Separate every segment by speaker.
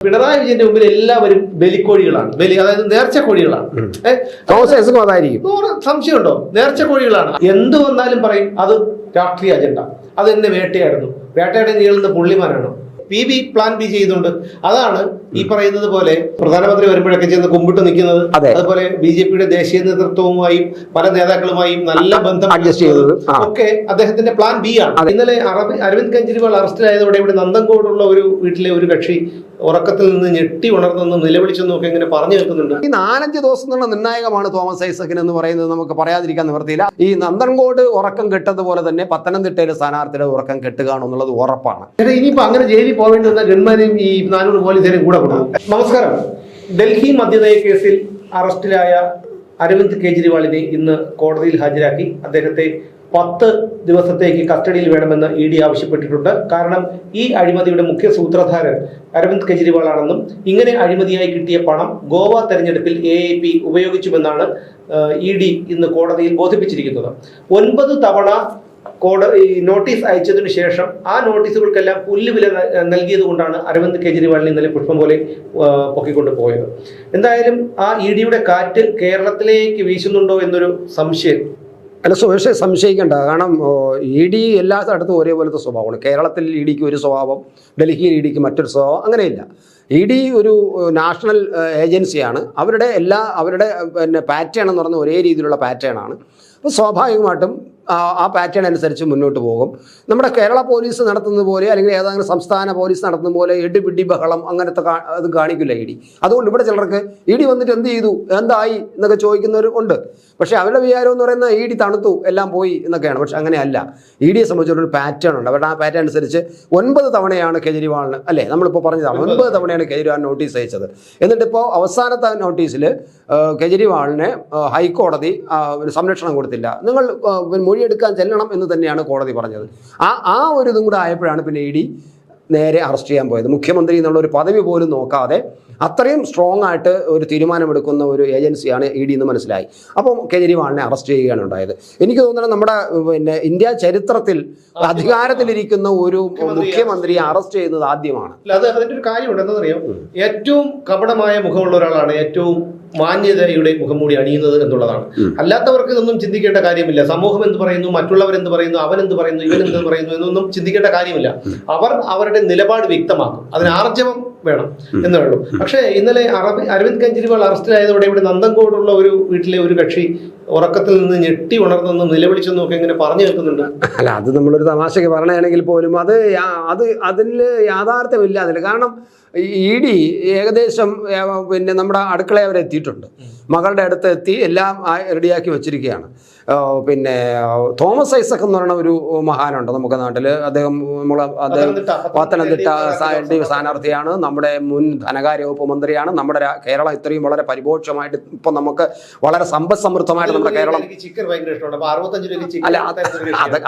Speaker 1: പിണറായി വിജയന്റെ മുമ്പിൽ എല്ലാവരും ബലിക്കോഴികളാണ്, അതായത് നേർച്ച കോഴികളാണ്. സംശയമുണ്ടോ? നേർച്ച കോഴികളാണ്. എന്ത് വന്നാലും പറയും അത് രാഷ്ട്രീയ അജണ്ട, അത് എന്നെ വേട്ടയാടുന്നു, വേട്ടയാടാൻ നീളുന്ന പുള്ളിമാരാണ്. PB പ്ലാൻ B ചെയ്യുന്നുണ്ട്. അതാണ് ഈ പറയുന്നത് പോലെ പ്രധാനമന്ത്രി വരുമ്പോഴൊക്കെ ചെന്ന് കുമ്പിട്ട് നിൽക്കുന്നത്. അതുപോലെ BJPയുടെ ദേശീയ നേതൃത്വവുമായും പല നേതാക്കളുമായും നല്ല ബന്ധം അഡ്ജസ്റ്റ് ചെയ്തത് ഒക്കെ അദ്ദേഹത്തിന്റെ പ്ലാൻ B ആണ്. ഇന്നലെ അരവിന്ദ് കെജ്രിവാൾ അറസ്റ്റിലായതോടെ ഇവിടെ നന്ദൻകോടുള്ള ഒരു വീട്ടിലെ ഒരു കക്ഷി ഉറക്കത്തിൽ നിന്ന് ഞെട്ടി ഉണർന്നെന്നും നിലവിളിച്ചെന്നും ഒക്കെ ഇങ്ങനെ പറഞ്ഞു കേൾക്കുന്നുണ്ട്.
Speaker 2: ഈ 4-5 ദിവസം എന്നുള്ള നിർണായകമാണ് തോമസ് ഐസക്കിന് എന്ന് പറയുന്നത് നമുക്ക് പറയാതിരിക്കാൻ നിവൃത്തിയില്ല. ഈ നന്ദൻകോട് ഉറക്കം കെട്ടതുപോലെ തന്നെ പത്തനംതിട്ടയിലെ സ്ഥാനാർത്ഥിയുടെ ഉറക്കം കെട്ടുകയാണെന്നുള്ളത് ഉറപ്പാണ്.
Speaker 1: ഇനിയിപ്പോ അങ്ങനെ ജയിലിൽ പോവേണ്ടി വന്ന ഗൺമാരെയും ഈ 400 പോലീസുകാരെയും കൂടെ കൊടുക്കും. നമസ്കാരം. ഡൽഹി മദ്യനയ കേസിൽ അറസ്റ്റിലായ അരവിന്ദ് കെജ്രിവാളിനെ ഇന്ന് കോടതിയിൽ ഹാജരാക്കി. അദ്ദേഹത്തെ 10 ദിവസത്തേക്ക് കസ്റ്റഡിയിൽ വേണമെന്ന് ED ആവശ്യപ്പെട്ടിട്ടുണ്ട്. കാരണം ഈ അഴിമതിയുടെ മുഖ്യ സൂത്രധാരൻ അരവിന്ദ് കെജ്രിവാൾ ആണെന്നും ഇങ്ങനെ അഴിമതിയായി കിട്ടിയ പണം ഗോവ തെരഞ്ഞെടുപ്പിൽ AAP ഉപയോഗിച്ചുവെന്നാണ് ED ഇന്ന് കോടതിയിൽ ബോധിപ്പിച്ചിരിക്കുന്നത്. 9 തവണ നോട്ടീസ് അയച്ചതിനു ശേഷം ആ നോട്ടീസുകൾക്കെല്ലാം പുല്ലുവില നൽകിയത് കൊണ്ടാണ് അരവിന്ദ് കെജ്രിവാളിനെ ഇന്നലെ പുഷ്പം പോലെ പൊക്കിക്കൊണ്ട് പോയത്. എന്തായാലും ആ EDയുടെ കാറ്റ് കേരളത്തിലേക്ക് വീശുന്നുണ്ടോ എന്നൊരു സംശയം.
Speaker 2: അല്ല, സുരേഷ് സംശയിക്കേണ്ട. കാരണം ED എല്ലാ സ്ഥലത്തും ഒരേപോലത്തെ സ്വഭാവമാണ്. കേരളത്തിൽ EDക്ക് ഒരു സ്വഭാവം, ഡൽഹിയിൽ EDക്ക് മറ്റൊരു സ്വഭാവം, അങ്ങനെയില്ല. ED ഒരു നാഷണൽ ഏജൻസിയാണ്. അവരുടെ പിന്നെ പാറ്റേൺ എന്ന് പറഞ്ഞാൽ ഒരേ രീതിയിലുള്ള പാറ്റേൺ ആണ്. അപ്പോൾ സ്വാഭാവികമായിട്ടും ആ പാറ്റേൺ അനുസരിച്ച് മുന്നോട്ട് പോകും. നമ്മുടെ കേരള പോലീസ് നടത്തുന്നത് പോലെ അല്ലെങ്കിൽ ഏതെങ്കിലും സംസ്ഥാന പോലീസ് നടത്തുന്ന പോലെ എടിപിടി ബഹളം അങ്ങനത്തെ അത് കാണിക്കില്ല ED. അതുകൊണ്ട് ഇവിടെ ചിലർക്ക് ED വന്നിട്ട് എന്ത് ചെയ്തു, എന്തായി എന്നൊക്കെ ചോദിക്കുന്നവർ ഉണ്ട്. പക്ഷേ അവരുടെ വിചാരം എന്ന് പറയുന്നത് ED തണുത്തു, എല്ലാം പോയി എന്നൊക്കെയാണ്. പക്ഷെ അങ്ങനെയല്ല. EDയെ സംബന്ധിച്ചൊരു പാറ്റേൺ ഉണ്ട്. അവരുടെ ആ പാറ്റേൺ അനുസരിച്ച് 9 തവണയാണ് കെജ്രിവാളിന്, അല്ലേ, നമ്മളിപ്പോൾ പറഞ്ഞതാണ് 9 തവണയാണ് കെജ്രിവാൾ നോട്ടീസ് അയച്ചത്. എന്നിട്ടിപ്പോൾ അവസാനത്തെ നോട്ടീസിൽ കെജ്രിവാളിന് ഹൈക്കോടതി സംരക്ഷണം കൊടുത്തില്ല. നിങ്ങൾ മൊഴിയെടുക്കാൻ ചെല്ലണം എന്ന് തന്നെയാണ് കോടതി പറഞ്ഞത്. ആ ഒരു ഇതും കൂടെ ആയപ്പോഴാണ് പിന്നെ ED നേരെ അറസ്റ്റ് ചെയ്യാൻ പോയത്. മുഖ്യമന്ത്രി എന്നുള്ള ഒരു പദവി പോലും നോക്കാതെ അത്രയും സ്ട്രോങ് ആയിട്ട് ഒരു തീരുമാനമെടുക്കുന്ന ഒരു ഏജൻസിയാണ് ED എന്ന് മനസ്സിലായി. അപ്പം കെജ്രിവാളിനെ അറസ്റ്റ് ചെയ്യുകയാണ് ഉണ്ടായത്. എനിക്ക് തോന്നുന്നത് നമ്മുടെ പിന്നെ ഇന്ത്യ ചരിത്രത്തിൽ അധികാരത്തിലിരിക്കുന്ന ഒരു മുഖ്യമന്ത്രിയെ അറസ്റ്റ് ചെയ്യുന്നത് ആദ്യമാണ്.
Speaker 1: അത് അതിന്റെ ഒരു കാര്യമുണ്ട്. എന്താണെന്നറിയോ, ഏറ്റവും കപടമായ മുഖമുള്ള ഒരാളാണ് ഏറ്റവും മാന്യതയുടെ മുഖംമൂടി അണിയുന്നത് എന്നുള്ളതാണ്. അല്ലാത്തവർക്ക് ഇതൊന്നും ചിന്തിക്കേണ്ട കാര്യമില്ല. സമൂഹം എന്ത് പറയുന്നു, മറ്റുള്ളവർ എന്ത് പറയുന്നു, അവൻ എന്ത് പറയുന്നു, ഇവൻ എന്ത് പറയുന്നു എന്നൊന്നും ചിന്തിക്കേണ്ട കാര്യമില്ല. അവർ അവരുടെ നിലപാട് വ്യക്തമാക്കും. അതിന് ആർജവം വേണം എന്നേ ഉള്ളൂ. പക്ഷേ ഇന്നലെ അരവിന്ദ് കെജ്രിവാൾ അറസ്റ്റിലായതോടെ ഇവിടെ നന്ദൻകോടുള്ള ഒരു വീട്ടിലെ ഒരു കക്ഷി ഉറക്കത്തിൽ നിന്ന് ഞെട്ടി ഉണർന്നെന്നും നിലവിളിച്ചെന്നും ഒക്കെ ഇങ്ങനെ പറഞ്ഞു കേൾക്കുന്നുണ്ട്.
Speaker 2: അല്ല, അത് നമ്മളൊരു തമാശയ്ക്ക് പറയണമെങ്കിൽ പോലും അതിൽ യാഥാർത്ഥ്യമില്ല അതിൽ. കാരണം ED ഏകദേശം പിന്നെ നമ്മുടെ അടുക്കളയിൽ അവർ എത്തിയിട്ടുണ്ട്. മകളുടെ അടുത്ത് എത്തി എല്ലാം റെഡിയാക്കി വെച്ചിരിക്കുകയാണ്. പിന്നെ തോമസ് ഐസക് എന്ന് പറയുന്ന ഒരു മഹാനുണ്ട് നമ്മുടെ നാട്ടിൽ. അദ്ദേഹം പത്തനംതിട്ട സ്ഥാനാർത്ഥിയാണ്. നമ്മുടെ മുൻ ധനകാര്യ വകുപ്പ് മന്ത്രിയാണ്. നമ്മുടെ കേരളം ഇത്രയും വളരെ പരിപോഷമായിട്ട് ഇപ്പം നമുക്ക് വളരെ സമ്പദ് സമൃദ്ധമായിട്ട് നമ്മുടെ കേരളം, അല്ല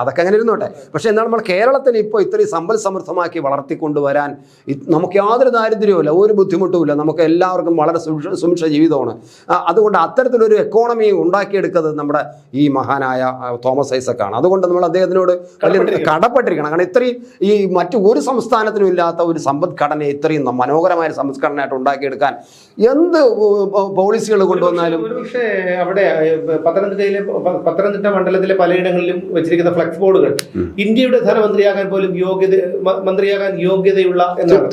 Speaker 2: അതൊക്കെ അങ്ങനെ ഇരുന്നോട്ടെ. പക്ഷെ എന്നാൽ നമ്മൾ കേരളത്തിന് ഇപ്പോൾ ഇത്രയും സമ്പദ് സമൃദ്ധമാക്കി വളർത്തിക്കൊണ്ടുവരാൻ നമുക്ക് യാതൊരു ദാരിദ്ര്യവുമില്ല, ഒരു ബുദ്ധിമുട്ടുമില്ല. നമുക്ക് എല്ലാവർക്കും വളരെ സുഭിക്ഷ ജീവിതമാണ്. അതുകൊണ്ട് അത്തരത്തിലൊരു എക്കോണമി ഉണ്ടാക്കിയെടുക്കുന്നത് നമ്മുടെ ഈ മഹാനായ തോമസ് ഐസക്കാണ്. അതുകൊണ്ട് നമ്മൾ അദ്ദേഹത്തിനോട് വലിയ കടപ്പെട്ടിരിക്കണം. കാരണം ഇത്രയും ഈ മറ്റു ഒരു സംസ്ഥാനത്തിനും ഇല്ലാത്ത ഒരു സമ്പദ്ഘടനയെ ഇത്രയും മനോഹരമായ സമ്പദ്ഘടനയായിട്ട് ഉണ്ടാക്കിയെടുക്കാൻ എന്ത് പോളിസികൾ കൊണ്ടുവന്നാലും.
Speaker 1: പക്ഷേ അവിടെ പത്തനംതിട്ട മണ്ഡലത്തിലെ പലയിടങ്ങളിലും വെച്ചിരിക്കുന്ന ഫ്ലെക്സ് ബോർഡുകൾ ഇന്ത്യയുടെ ധനമന്ത്രിയാകാൻ പോലും യോഗ്യതയുള്ള.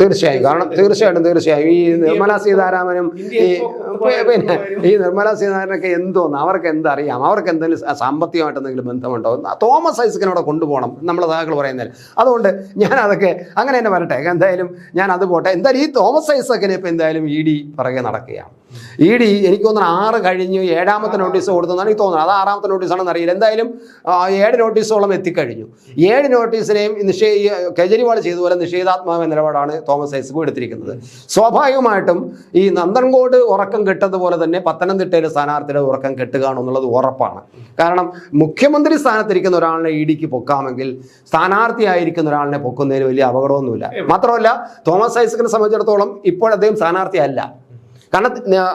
Speaker 2: തീർച്ചയായും. കാരണം തീർച്ചയായും ഈ നിർമ്മലാ സീതാരാമനും ഈ നിർമ്മലാ സീതാരാമനൊക്കെ എന്തോന്ന്, അവർക്ക് എന്തറിയാം, അവർക്ക് എന്തെങ്കിലും സാമ്പത്തികമായിട്ട് എന്തെങ്കിലും ബന്ധമുണ്ടോ? തോമസ് ഐസക്കിനോടെ കൊണ്ടുപോകണം നമ്മളെ താങ്കൾ പറയുന്നതിൽ. അതുകൊണ്ട് ഞാൻ അതൊക്കെ അങ്ങനെ തന്നെ വരട്ടെ. എന്തായാലും ഞാൻ അത് പോട്ടെ. എന്തായാലും ഈ തോമസ് ഐസക്കിനെ ഇപ്പം എന്തായാലും ED പുറകെ നടക്കുകയാണ്. ED എനിക്ക് തോന്നുന്നു 6 കഴിഞ്ഞ് 7ാമത്തെ നോട്ടീസ് കൊടുത്തതാണ് എനിക്ക് തോന്നുന്നത്. അത് 6ാമത്തെ നോട്ടീസാണെന്ന് അറിയില്ല. എന്തായാലും 7 നോട്ടീസോളം എത്തിക്കഴിഞ്ഞു. 7 നോട്ടീസിനെയും കെജ്രിവാൾ ചെയ്തതുപോലെ നിഷേധാത്മക നിലപാടാണ് തോമസ് ഐസക് എടുത്തിരിക്കുന്നത്. സ്വാഭാവികമായിട്ടും ഈ നന്ദൻകോട് ഉറക്കം കെട്ടതുപോലെ തന്നെ പത്തനംതിട്ടയിലെ സ്ഥാനാർത്ഥിയുടെ ഉറക്കം കെട്ടുകയാണെന്നുള്ളത് ഉറപ്പാണ്. കാരണം മുഖ്യമന്ത്രി സ്ഥാനത്തിരിക്കുന്ന ഒരാളിനെ EDക്ക് പൊക്കാമെങ്കിൽ സ്ഥാനാർത്ഥിയായിരിക്കുന്ന ഒരാളിനെ പൊക്കുന്നതിന് വലിയ അപകടമൊന്നുമില്ല. മാത്രമല്ല തോമസ് ഐസക്കിനെ സംബന്ധിച്ചിടത്തോളം ഇപ്പോൾ അദ്ദേഹം സ്ഥാനാർത്ഥിയല്ല. കാരണം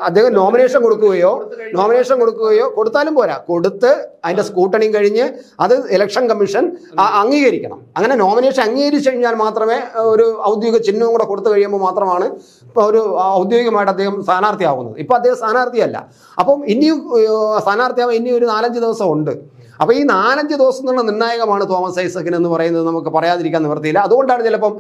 Speaker 2: അദ്ദേഹം നോമിനേഷൻ കൊടുക്കുകയോ കൊടുത്താലും പോരാ, കൊടുത്ത് അതിന്റെ സ്കൂട്ടണിയും കഴിഞ്ഞ് അത് ഇലക്ഷൻ കമ്മീഷൻ അംഗീകരിക്കണം. അങ്ങനെ നോമിനേഷൻ അംഗീകരിച്ചു കഴിഞ്ഞാൽ മാത്രമേ ഒരു ഔദ്യോഗിക ചിഹ്നവും കൂടെ കൊടുത്തു കഴിയുമ്പോൾ മാത്രമാണ് ഇപ്പോൾ ഒരു ഔദ്യോഗികമായിട്ട് അദ്ദേഹം സ്ഥാനാർത്ഥിയാവുന്നത്. ഇപ്പം അദ്ദേഹം സ്ഥാനാർത്ഥിയല്ല. അപ്പം ഇനിയും സ്ഥാനാർത്ഥിയാവാൻ ഇനി ഒരു 4-5 ദിവസം ഉണ്ട്. അപ്പോൾ ഈ 4-5 ദിവസം എന്നുള്ള നിർണായകമാണ് തോമസ് ഐസക്കിന് എന്ന് പറയുന്നത് നമുക്ക് പറയാതിരിക്കാൻ നിവൃത്തിയില്ല. അതുകൊണ്ടാണ് ചിലപ്പം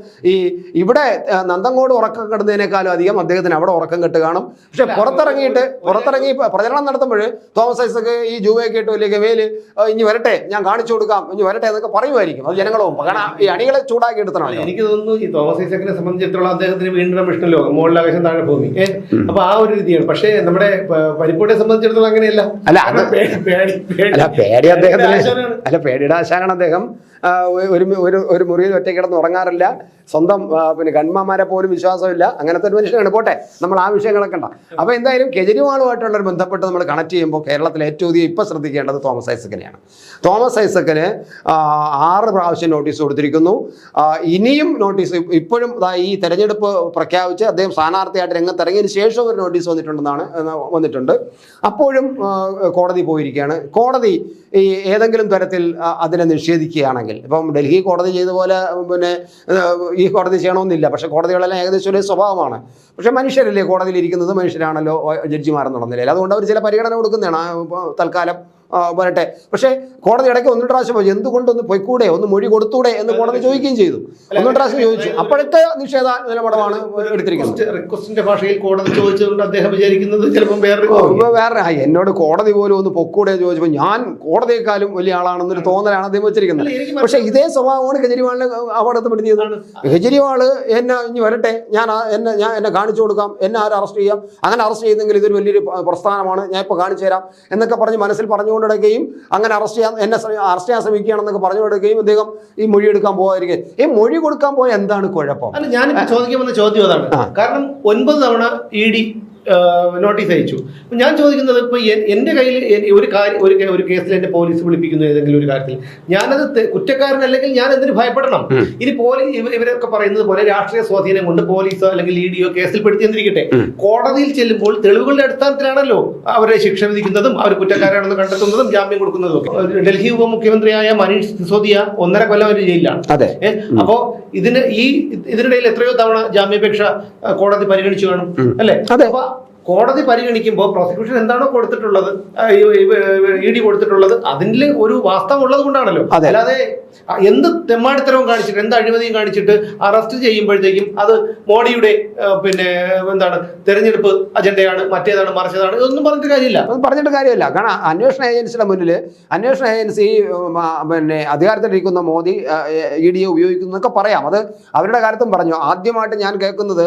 Speaker 2: ഇവിടെ നന്തങ്കോട് ഉറക്കം കെടുന്നതിനേക്കാളും അധികം അദ്ദേഹത്തിന് അവിടെ ഉറക്കം കെട്ട് കാണും. പക്ഷെ പുറത്തിറങ്ങി പ്രചരണം നടത്തുമ്പോൾ തോമസ് ഐസക്ക് ഈ ജൂവയൊക്കെ ഇട്ട് വലിയ ഗവേല് ഇനി വരട്ടെ, ഞാൻ കാണിച്ചു കൊടുക്കാം, ഇനി വരട്ടെ എന്നൊക്കെ പറയുമായിരിക്കും. അത് ജനങ്ങളും കാരണം ഈ അണികളെ ചൂടാക്കി എടുത്തണം.
Speaker 1: എനിക്ക് തോന്നുന്നു ഈ തോമസ് ഐസക്കിനെ സംബന്ധിച്ചിടത്തോളം അദ്ദേഹത്തിന് വീണ്ടും വിഷ്ണു ലോകം, മുകളിൽ ആകാശം താഴെ ഭൂമി. അപ്പൊ ആ ഒരു രീതിയാണ്. പക്ഷേ നമ്മുടെ പരിപ്പൂട്ടെ സംബന്ധിച്ചിടത്തോളം അങ്ങനെയല്ല.
Speaker 2: പേടിയുടെ ആശാനാണ് അദ്ദേഹം. ഒരു മുറിയിൽ ഒറ്റ കിടന്ന് ഉറങ്ങാറില്ല, സ്വന്തം പിന്നെ ഗൺമാന്മാരെ പോലും വിശ്വാസമില്ല, അങ്ങനത്തെ ഒരു മനുഷ്യനാണ്. പോട്ടെ, നമ്മൾ ആ വിഷയം കിടക്കണ്ട. അപ്പോൾ എന്തായാലും കെജ്രിവാളുമായിട്ടുള്ള ബന്ധപ്പെട്ട് നമ്മൾ കണക്ട് ചെയ്യുമ്പോൾ കേരളത്തിൽ ഏറ്റവും അധികം ഇപ്പം ശ്രദ്ധിക്കേണ്ടത് തോമസ് ഐസക്കിനെയാണ്. തോമസ് ഐസക്കിന് 6 പ്രാവശ്യം നോട്ടീസ് കൊടുത്തിരിക്കുന്നു. ഇനിയും നോട്ടീസ് ഇപ്പോഴും ഈ തെരഞ്ഞെടുപ്പ് പ്രഖ്യാപിച്ച് അദ്ദേഹം സ്ഥാനാർത്ഥിയായിട്ട് രംഗത്തിറങ്ങിയതിന് ശേഷം ഒരു നോട്ടീസ് വന്നിട്ടുണ്ട്. അപ്പോഴും കോടതി പോയിരിക്കുകയാണ്. കോടതി ഈ ഏതെങ്കിലും തരത്തിൽ അതിനെ നിഷേധിക്കുകയാണെങ്കിൽ, ഇപ്പം ഡൽഹി കോടതി ചെയ്ത പോലെ പിന്നെ ഈ കോടതി ചെയ്യണമെന്നില്ല. പക്ഷേ കോടതികളെല്ലാം ഏകദേശം ഒരേ സ്വഭാവമാണ്. പക്ഷേ മനുഷ്യരല്ലേ കോടതിയിൽ ഇരിക്കുന്നത്, മനുഷ്യരാണല്ലോ ജഡ്ജിമാരെന്നുള്ള നിലയിൽ. അതുകൊണ്ട് അവർ ചില പരിഗണന കൊടുക്കുന്നതാണ്. തൽക്കാലം വരട്ടെ. പക്ഷേ കോടതി ഇടയ്ക്ക് 1-2 പ്രാവശ്യം ചോദിച്ചു, എന്തുകൊണ്ടൊന്ന് പൊയ്ക്കൂടെ, ഒന്ന് മൊഴി കൊടുത്തൂടെ എന്ന് കോടതി ചോദിക്കുകയും ചെയ്തു. 1-2 പ്രാവശ്യം ചോദിച്ചു. അപ്പോഴത്തെ നിഷേധ നിലപാടാണ് എടുത്തിരിക്കുന്നത്.
Speaker 1: റിക്വസ്റ്റിന്റെ ഭാഷയിൽ കോടതി ചോദിച്ചതുകൊണ്ട് അദ്ദേഹം വിചാരിക്കുന്നത് ചിലപ്പോൾ
Speaker 2: വേറെ എന്നോട് കോടതി പോലും ഒന്ന് പൊക്കൂടെ ചോദിച്ചപ്പോൾ ഞാൻ കോടതിയെക്കാളും വലിയ ആളാണെന്നൊരു തോന്നലാണ് അദ്ദേഹം വെച്ചിരിക്കുന്നത്. പക്ഷേ ഇതേ സ്വഭാവമാണ് കെജ്രിവാളിനെ അപകടത്തിൽപ്പെടുത്തിയത്. കെജ്രിവാൾ എന്നെ ഇനി വരട്ടെ, എന്നെ കാണിച്ചു കൊടുക്കാം, എന്നെ ആരും അറസ്റ്റ് ചെയ്യാം, അങ്ങനെ അറസ്റ്റ് ചെയ്തെങ്കിൽ ഇതൊരു വലിയൊരു പ്രസ്ഥാനമാണ്, ഞാൻ ഇപ്പോൾ കാണിച്ചു തരാം എന്നൊക്കെ പറഞ്ഞ് മനസ്സിൽ പറഞ്ഞുകൊണ്ടിടുകയും അങ്ങനെ അറസ്റ്റ് ചെയ്യാൻ ശ്രമിക്കുകയാണെന്നൊക്കെ പറഞ്ഞുകൊടുക്കുകയും അദ്ദേഹം ഈ മൊഴി എടുക്കാൻ പോകാതിരിക്കും. ഈ മൊഴി കൊടുക്കാൻ പോയ എന്താണ് കുഴപ്പം?
Speaker 1: ഞാനിപ്പോൾ ചോദിക്കാൻ വന്ന ചോദ്യം അതാണ്. കാരണം 9 തവണ ED നോട്ടീസ് അയച്ചു. ഞാൻ ചോദിക്കുന്നത്, ഇപ്പൊ എന്റെ കയ്യിൽ ഒരു കേസിൽ എന്റെ പോലീസ് വിളിപ്പിക്കുന്നു ഏതെങ്കിലും ഒരു കാര്യത്തിൽ, ഞാനത് കുറ്റക്കാരനല്ലെങ്കിൽ ഞാൻ എന്തിനു ഭയപ്പെടണം? ഇനി ഇവരൊക്കെ പറയുന്നത് പോലെ രാഷ്ട്രീയ സ്വാധീനം കൊണ്ട് പോലീസോ അല്ലെങ്കിൽ EDയോ കേസിൽ പെടുത്തിയെന്നിരിക്കട്ടെ, കോടതിയിൽ ചെല്ലുമ്പോൾ തെളിവുകളുടെ അടിസ്ഥാനത്തിലാണല്ലോ അവരെ ശിക്ഷ വിധിക്കുന്നതും അവർ കുറ്റക്കാരാണെന്ന് കണ്ടെത്തുന്നതും ജാമ്യം കൊടുക്കുന്നതും ഒക്കെ. ഡൽഹി ഉപമുഖ്യമന്ത്രിയായ മനീഷ് സിസോദിയ 1.5 കൊല്ലം ഒരു ജയിലിലാണ്. അപ്പോ ഇതിനിടയിൽ എത്രയോ തവണ ജാമ്യാപേക്ഷ കോടതി പരിഗണിച്ചു കാണും അല്ലെ? അപ്പൊ കോടതി പരിഗണിക്കുമ്പോൾ പ്രോസിക്യൂഷൻ എന്താണോ കൊടുത്തിട്ടുള്ളത്, ED കൊടുത്തിട്ടുള്ളത്, അതിൽ ഒരു വാസ്തവം ഉള്ളത് കൊണ്ടാണല്ലോ. അല്ലാതെ എന്ത് തെമ്മാടിത്തരവും കാണിച്ചിട്ട്, എന്ത് അഴിമതിയും കാണിച്ചിട്ട് അറസ്റ്റ് ചെയ്യുമ്പോഴത്തേക്കും അത് മോഡിയുടെ തെരഞ്ഞെടുപ്പ് അജണ്ടയാണ്, മറ്റേതാണ്, മറിച്ചതാണ്, ഇതൊന്നും പറഞ്ഞിട്ട് കാര്യമില്ല.
Speaker 2: കാരണം അന്വേഷണ ഏജൻസിയുടെ മുന്നിൽ അന്വേഷണ ഏജൻസി അധികാരത്തിലിരിക്കുന്ന മോദി EDയെ ഉപയോഗിക്കുന്നതൊക്കെ പറയാം. അത് അവരുടെ കാലത്തും പറഞ്ഞു. ആദ്യമായിട്ട് ഞാൻ കേൾക്കുന്നത്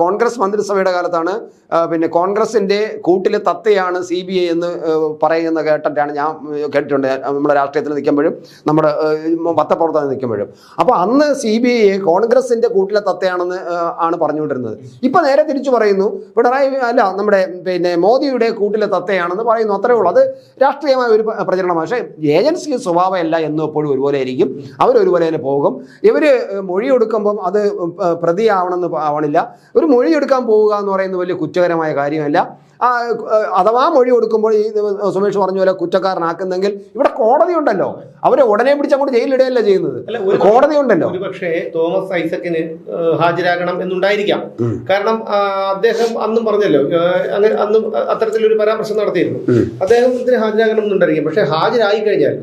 Speaker 2: കോൺഗ്രസ് മന്ത്രിസഭയുടെ കാലത്താണ്. കോൺഗ്രസിന്റെ കൂട്ടിലെ തത്തയാണ് CBI എന്ന് പറയുന്ന കേട്ടിട്ടാണ് ഞാൻ കേട്ടിട്ടുണ്ട്. നമ്മുടെ രാഷ്ട്രീയത്തിൽ നിൽക്കുമ്പോഴും നമ്മുടെ പത്രപ്രവർത്തനം നിൽക്കുമ്പോഴും. അപ്പോൾ അന്ന് CBI കോൺഗ്രസിന്റെ കൂട്ടിലെ തത്തയാണെന്ന് ആണ് പറഞ്ഞുകൊണ്ടിരുന്നത്. ഇപ്പൊ നേരെ തിരിച്ചു പറയുന്നു, പിണറായി അല്ല നമ്മുടെ മോദിയുടെ കൂട്ടിലെ തത്തയാണെന്ന് പറയുന്നു. അത്രേ ഉള്ളൂ. അത് രാഷ്ട്രീയമായ ഒരു പ്രചരണമാണ്. പക്ഷേ ഏജൻസി സ്വഭാവമല്ല എന്നും എപ്പോഴും ഒരുപോലെ ആയിരിക്കും. അവരൊരുപോലെ തന്നെ പോകും. ഇവര് മൊഴിയെടുക്കുമ്പം അത് പ്രതിയാവണമെന്ന് ആവണില്ല. ഒരു മൊഴിയെടുക്കാൻ പോവുക എന്ന് പറയുന്നത് വലിയ കുറ്റകരമായ കാര്യമല്ല. അഥവാ മൊഴി കൊടുക്കുമ്പോൾ ഈ സുമേഷ് പറഞ്ഞ പോലെ കുറ്റക്കാരനാക്കുന്നെങ്കിൽ ഇവിടെ കോടതി ഉണ്ടല്ലോ, അവരെ ഉടനെ പിടിച്ച് അങ്ങോട്ട് ജയിലിടുകയല്ല ചെയ്യുന്നത്. കോടതി ഉണ്ടല്ലോ.
Speaker 1: പക്ഷേ തോമസ് ഐസക്കിന് ഹാജരാകണം എന്നുണ്ടായിരിക്കാം. കാരണം അദ്ദേഹം അന്നും പറഞ്ഞല്ലോ, അങ്ങനെ അന്നും അത്തരത്തിലൊരു പരാമർശം നടത്തിയിരുന്നു. അദ്ദേഹത്തിന് ഹാജരാകണം എന്നുണ്ടായിരിക്കും. പക്ഷെ ഹാജരായി കഴിഞ്ഞാൽ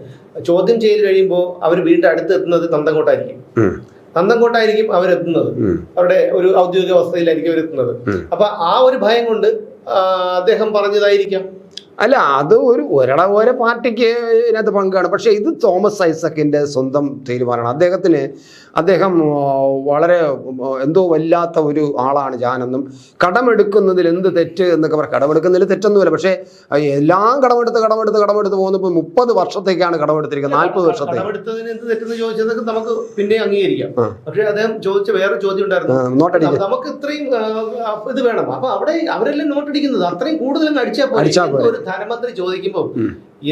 Speaker 1: ചോദ്യം ചെയ്ത് കഴിയുമ്പോൾ അവർ വീണ്ടും അടുത്തെത്തുന്നത് തന്തങ്കോട്ടായിരിക്കും അവരെത്തുന്നത്. അവരുടെ ഒരു ഔദ്യോഗിക അവസ്ഥയിലായിരിക്കും അവരെത്തുന്നത്. അപ്പൊ ആ ഒരു ഭയം കൊണ്ട് അദ്ദേഹം പറഞ്ഞതായിരിക്കാം.
Speaker 2: അല്ല, അത് ഓരോ പാർട്ടിക്ക് ഇതിനകത്ത് പങ്കാണ്. പക്ഷേ ഇത് തോമസ് ഐസക്കിന്റെ സ്വന്തം തീരുമാനമാണ്. അദ്ദേഹം വളരെ എന്തോ വല്ലാത്ത ഒരു ആളാണ് ഞാനെന്നും, കടമെടുക്കുന്നതിൽ എന്ത് തെറ്റ് എന്നൊക്കെ പറയാം. കടമെടുക്കുന്നതിൽ തെറ്റൊന്നുമില്ല. പക്ഷേ എല്ലാം കടമെടുത്ത് പോകുന്നപ്പോൾ 30 വർഷത്തേക്കാണ് കടമെടുത്തിരിക്കുന്നത്. 40 വർഷത്തേക്ക്
Speaker 1: കടമെടുത്തതിന് എന്ത് തെറ്റെന്ന് ചോദിച്ചതൊക്കെ നമുക്ക് പിന്നെ അംഗീകരിക്കാം. പക്ഷേ അദ്ദേഹം ചോദിച്ച വേറെ ചോദ്യം ഉണ്ടായിരുന്നു, നോട്ടടിക്കുക. നമുക്ക് ഇത്രയും ഇത് വേണം. അപ്പൊ അവിടെ അവരെല്ലാം നോട്ടടിക്കുന്നത് അത്രയും കൂടുതൽ അടിച്ചാൽ ഒരു ധനമന്ത്രി ചോദിക്കുമ്പോൾ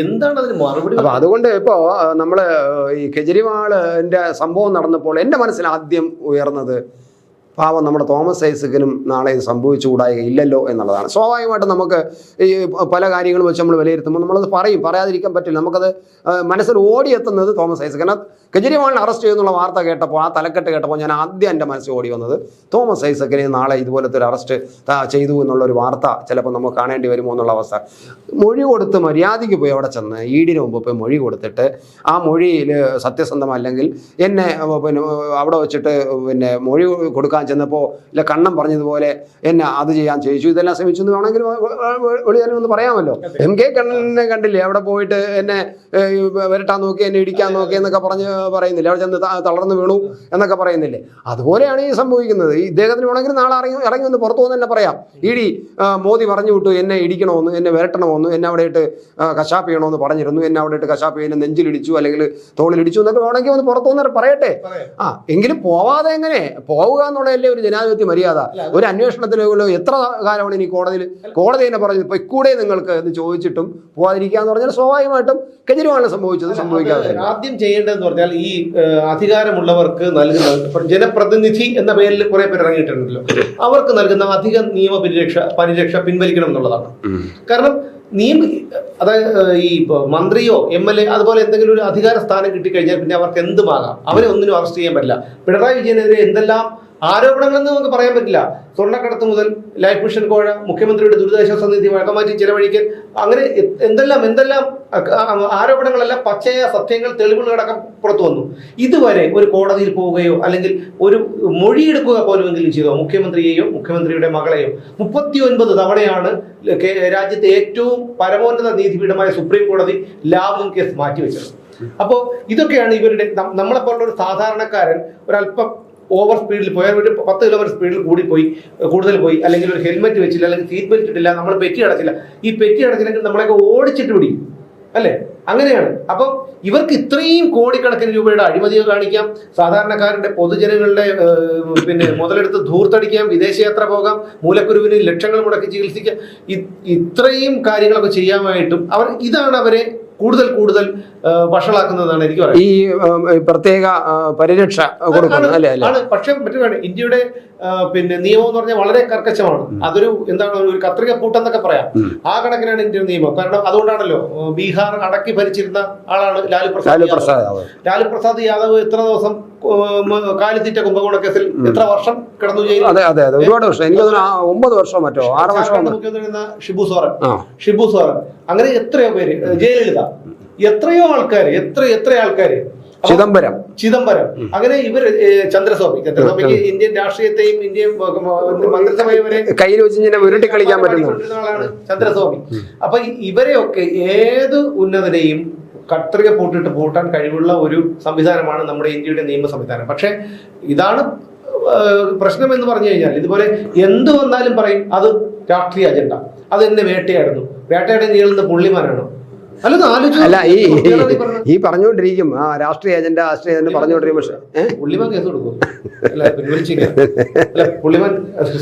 Speaker 1: എന്താണ് അതിന് മറുപടി?
Speaker 2: അപ്പൊ അതുകൊണ്ട് ഇപ്പോ നമ്മള് ഈ കെജ്രിവാളിന്റെ സംഭവം നടന്നപ്പോൾ എന്റെ മനസ്സിൽ ആദ്യം ഉയർന്നത് പാവം നമ്മുടെ തോമസ് ഐസക്കിനും നാളെ ഇത് സംഭവിച്ചുകൂടായില്ലല്ലോ എന്നുള്ളതാണ്. സ്വാഭാവികമായിട്ടും നമുക്ക് ഈ പല കാര്യങ്ങളും വെച്ച് നമ്മൾ വിലയിരുത്തുമ്പോൾ നമ്മളത് പറയാതിരിക്കാൻ പറ്റില്ല. നമുക്കത് മനസ്സിൽ ഓടിയെത്തുന്നത് തോമസ് ഐസക്. കാരണം കെജ്രിവാളിനെ അറസ്റ്റ് ചെയ്യുന്നുള്ള വാർത്ത കേട്ടപ്പോൾ, ആ തലക്കെട്ട് കേട്ടപ്പോൾ ഞാൻ ആദ്യം എൻ്റെ മനസ്സിൽ ഓടി വന്നത് തോമസ് ഐസക്കിനെ നാളെ ഇതുപോലത്തെ ഒരു അറസ്റ്റ് ചെയ്തു എന്നുള്ളൊരു വാർത്ത ചിലപ്പോൾ നമുക്ക് കാണേണ്ടി വരുമോ എന്നുള്ള അവസ്ഥ. മൊഴി കൊടുത്ത് മര്യാദയ്ക്ക് പോയി അവിടെ ചെന്ന് ഈടിന് മുമ്പ് പോയി മൊഴി കൊടുത്തിട്ട് ആ മൊഴിയിൽ സത്യസന്ധമല്ലെങ്കിൽ എന്നെ പിന്നെ അവിടെ വെച്ചിട്ട് പിന്നെ മൊഴി കൊടുക്കാൻ ചെന്നപ്പോൾ ഇല്ല കണ്ണം പറഞ്ഞതുപോലെ എന്നെ അത് ചെയ്യാൻ ചോദിച്ചു, ഇതെല്ലാം ശ്രമിച്ചു എന്ന് വേണമെങ്കിൽ വെളിയാനൊന്ന് പറയാമല്ലോ. MK കണ്ണനെ കണ്ടില്ലേ അവിടെ പോയിട്ട് എന്നെ വരട്ടാൻ നോക്കി, എന്നെ ഇടിക്കാൻ നോക്കി എന്നൊക്കെ പറയുന്നില്ലേ, അവിടെ ചെന്ന് തളർന്ന് വീണു എന്നൊക്കെ പറയുന്നില്ലേ. അതുപോലെയാണ് ഈ സംഭവിക്കുന്നത്. ഈ ഇദ്ദേഹത്തിന് വേണമെങ്കിൽ നാളെ ഇറങ്ങി വന്ന് പുറത്തു വന്ന് തന്നെ പറയാം, ഇടി മോദി പറഞ്ഞു വിട്ടു എന്നെ ഇടിക്കണമെന്ന്, എന്നെ വരട്ടണമെന്ന്, എന്നെ അവിടെ ഇട്ട് കശാപ്പ് ചെയ്യണമെന്ന് പറഞ്ഞിരുന്നു, എന്നെ അവിടെ ഇട്ട് കശാപ്പ് ചെയ്യുന്ന നെഞ്ചിലിടിച്ചു അല്ലെങ്കിൽ തോളിലിടിച്ചു എന്നൊക്കെ വേണമെങ്കിൽ വന്ന് പുറത്തു വന്ന് പറയട്ടെ. എങ്കിലും പോവാതെ എങ്ങനെ പോവുക എന്നുള്ളതല്ലേ ഒരു ജനാധിപത്യ മര്യാദ. ഒരു അന്വേഷണത്തിലോ എത്ര കാലമാണ് ഇനി കോടതി തന്നെ പറഞ്ഞു ഇപ്പൊ ഇക്കൂടെ നിങ്ങൾക്ക് എന്ന് ചോദിച്ചിട്ടും പോവാതിരിക്കുക എന്ന് പറഞ്ഞാൽ സ്വാഭാവികമായിട്ടും കെജ്രിവാളിന് സംഭവിക്കാതെ.
Speaker 1: ആദ്യം ചെയ്യേണ്ടതെന്ന് പറഞ്ഞാൽ ഈ അധികാരമുള്ളവർക്ക് നൽകുന്ന ജനപ്രതിനിധി എന്ന പേരിൽ കുറെ പേര് ഇറങ്ങിയിട്ടുണ്ടല്ലോ, അവർക്ക് നൽകുന്ന അധിക നിയമ പരിരക്ഷ പിൻവലിക്കണം എന്നുള്ളതാണ്. കാരണം അതായത് ഈ മന്ത്രിയോ MLA അതുപോലെ എന്തെങ്കിലും ഒരു അധികാര സ്ഥാനം കിട്ടിക്കഴിഞ്ഞാൽ പിന്നെ അവർക്ക് എന്തുമാകാം, അവരെ ഒന്നിനും അറസ്റ്റ് ചെയ്യാൻ പറ്റില്ല. പിണറായി വിജയനെതിരെ എന്തെല്ലാം ആരോപണങ്ങളെന്ന് നമുക്ക് പറയാൻ പറ്റില്ല. സ്വർണ്ണക്കടത്ത് മുതൽ ലൈഫ് മിഷൻ കോഴ, മുഖ്യമന്ത്രിയുടെ ദുരിതാശ്വാസ നിധി വഴക്കമാറ്റി ചിലവഴിക്കൽ, അങ്ങനെ എന്തെല്ലാം ആരോപണങ്ങളെല്ലാം പച്ചയ സത്യങ്ങൾ തെളിവുകളടക്കം പുറത്തു വന്നു. ഇതുവരെ ഒരു കോടതിയിൽ പോവുകയോ അല്ലെങ്കിൽ ഒരു മൊഴിയെടുക്കുക പോലുമെങ്കിലും ചെയ്തോ മുഖ്യമന്ത്രിയെയോ മുഖ്യമന്ത്രിയുടെ മകളെയോ? 39 തവണയാണ് രാജ്യത്തെ ഏറ്റവും പരമോന്നത നീതിപീഠമായ സുപ്രീം കോടതി ലാവ്ലിൻ കേസ് മാറ്റിവെച്ചത്. അപ്പോൾ ഇതൊക്കെയാണ് ഇവരുടെ നമ്മളെപ്പോലുള്ള ഒരു സാധാരണക്കാരൻ ഒരല്പം ഓവർ സ്പീഡിൽ പോയാൽ ഒരു 10 കിലോമീറ്റർ സ്പീഡിൽ കൂടുതൽ പോയി, അല്ലെങ്കിൽ ഒരു ഹെൽമെറ്റ് വെച്ചില്ല, അല്ലെങ്കിൽ സീറ്റ് ബെൽറ്റ് ഇട്ടില്ല, നമ്മൾ പെറ്റി അടച്ചില്ല. ഈ പെറ്റി അടച്ചില്ലെങ്കിൽ നമ്മളെയൊക്കെ ഓടിച്ചിട്ട് പിടിക്കും അല്ലേ? അങ്ങനെയാണ്. അപ്പം ഇവർക്ക് ഇത്രയും കോടിക്കണക്കിന് രൂപയുടെ അഴിമതികൾ കാണിക്കാം, സാധാരണക്കാരുടെ പൊതുജനങ്ങളുടെ പിന്നെ മുതലെടുത്ത് ധൂർത്തടിക്കാം, വിദേശയാത്ര പോകാം, മൂലക്കുരുവിന് ലക്ഷങ്ങൾ മുടക്കി ചികിത്സിക്കാം. ഇത്രയും കാര്യങ്ങളൊക്കെ ചെയ്യാമായിട്ടും ഇതാണ് അവരെ കൂടുതൽ വഷളാക്കുന്നതാണ് എനിക്ക് പറയാം.
Speaker 2: ഈ പ്രത്യേക പരിരക്ഷ കൊടുക്കുന്നത് അല്ലേ?
Speaker 1: പക്ഷെ മറ്റൊരു ഇന്ത്യയുടെ പിന്നെ നിയമം എന്ന് പറഞ്ഞാൽ വളരെ കർക്കശമാണ്. അതൊരു എന്താണ് ഒരു കത്രിക പൂട്ടെന്നൊക്കെ പറയാം. ആ കണക്കിനാണ് ഇന്ത്യയുടെ നിയമം. കാരണം അതുകൊണ്ടാണല്ലോ ബീഹാർ അടക്കി ഭരിച്ചിരുന്ന ആളാണ് ലാലു പ്രസാദ് യാദവ് എത്ര ദിവസം കാലിത്തീറ്റ കുംഭകോണ കേസിൽ എത്ര വർഷം കിടന്നു ജയിലിൽ?
Speaker 2: ഒരുപാട് വർഷം, എനിക്ക് 9 വർഷം മറ്റോ 6 വർഷം.
Speaker 1: മുഖ്യമന്ത്രി ഷിബു സോറൻ അങ്ങനെ എത്രയോ പേര്, ജയലളിത, എത്രയോ ആൾക്കാര്, എത്ര ആൾക്കാര്, ചിദംബരം, അങ്ങനെ ഇവർ ചന്ദ്രസ്വാമിക്ക് ഇന്ത്യൻ രാഷ്ട്രീയത്തെയും ഇന്ത്യൻ മന്ത്രിസഭയെ വരെ
Speaker 2: കയ്യിൽ വെച്ച് ഉരുട്ടി കളിക്കാൻ പറ്റുന്ന
Speaker 1: ആളാണ് ചന്ദ്രസ്വാമി. അപ്പൊ ഇവരെയൊക്കെ ഏത് ഉന്നതനെയും കത്രിക പൂട്ടാൻ കഴിവുള്ള ഒരു സംവിധാനമാണ് നമ്മുടെ ഇന്ത്യയുടെ നിയമ സംവിധാനം. പക്ഷെ ഇതാണ് പ്രശ്നം എന്ന് പറഞ്ഞു കഴിഞ്ഞാൽ, ഇതുപോലെ എന്ത് വന്നാലും പറയും അത് രാഷ്ട്രീയ അജണ്ട, അത് എന്നെ വേട്ടയാടാൻ നീളുന്ന പുള്ളിമാനാണോ?
Speaker 2: അല്ല, ഈ പറഞ്ഞുകൊണ്ടിരിക്കും രാഷ്ട്രീയ അജണ്ട പറഞ്ഞുകൊണ്ടിരിക്കും. പക്ഷെ
Speaker 1: പുള്ളിമാൻ കേസ് കൊടുക്കും, പുള്ളിമാൻ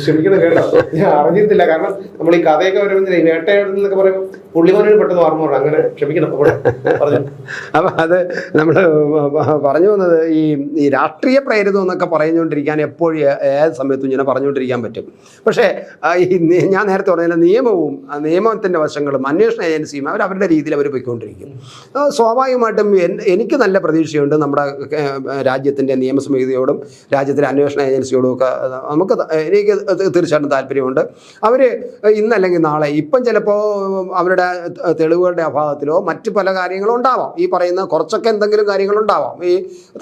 Speaker 1: ക്ഷമിക്കണം കേട്ടോ, ഞാൻ അറിഞ്ഞിട്ടില്ല. കാരണം നമ്മൾ ഈ കഥയൊക്കെ വരുമ്പോൾ വേട്ടയാടുന്നൊക്കെ പറയുമ്പോൾ പുള്ളിമാനോട് പെട്ടെന്ന് ഓർമ്മ പറഞ്ഞു. അങ്ങനെ ക്ഷമിക്കണം.
Speaker 2: അപ്പൊ അത് നമ്മൾ പറഞ്ഞു വന്നത് ഈ രാഷ്ട്രീയ പ്രേരിതം എന്നൊക്കെ പറഞ്ഞുകൊണ്ടിരിക്കാൻ എപ്പോഴും ഏത് സമയത്തും ഇങ്ങനെ പറഞ്ഞുകൊണ്ടിരിക്കാൻ പറ്റും. പക്ഷേ ഞാൻ നേരത്തെ പറഞ്ഞ നിയമത്തിന്റെ വശങ്ങളും അന്വേഷണ ഏജൻസിയും അവരുടെ രീതിയിൽ അവർ പോയിക്കൊണ്ടിരിക്കും. സ്വാഭാവികമായിട്ടും എനിക്ക് നല്ല പ്രതീക്ഷയുണ്ട് നമ്മുടെ രാജ്യത്തിൻ്റെ നിയമസംഹിതയോടും രാജ്യത്തിലെ അന്വേഷണ ഏജൻസിയോടും ഒക്കെ എനിക്ക് തീർച്ചയായിട്ടും താല്പര്യമുണ്ട്. അവർ ഇന്നല്ലെങ്കിൽ നാളെ, ഇപ്പം ചിലപ്പോൾ അവരുടെ തെളിവുകളുടെ അഭാവത്തിലോ മറ്റു പല കാര്യങ്ങളും ഉണ്ടാവാം, ഈ പറയുന്ന കുറച്ചൊക്കെ എന്തെങ്കിലും കാര്യങ്ങളുണ്ടാവാം, ഈ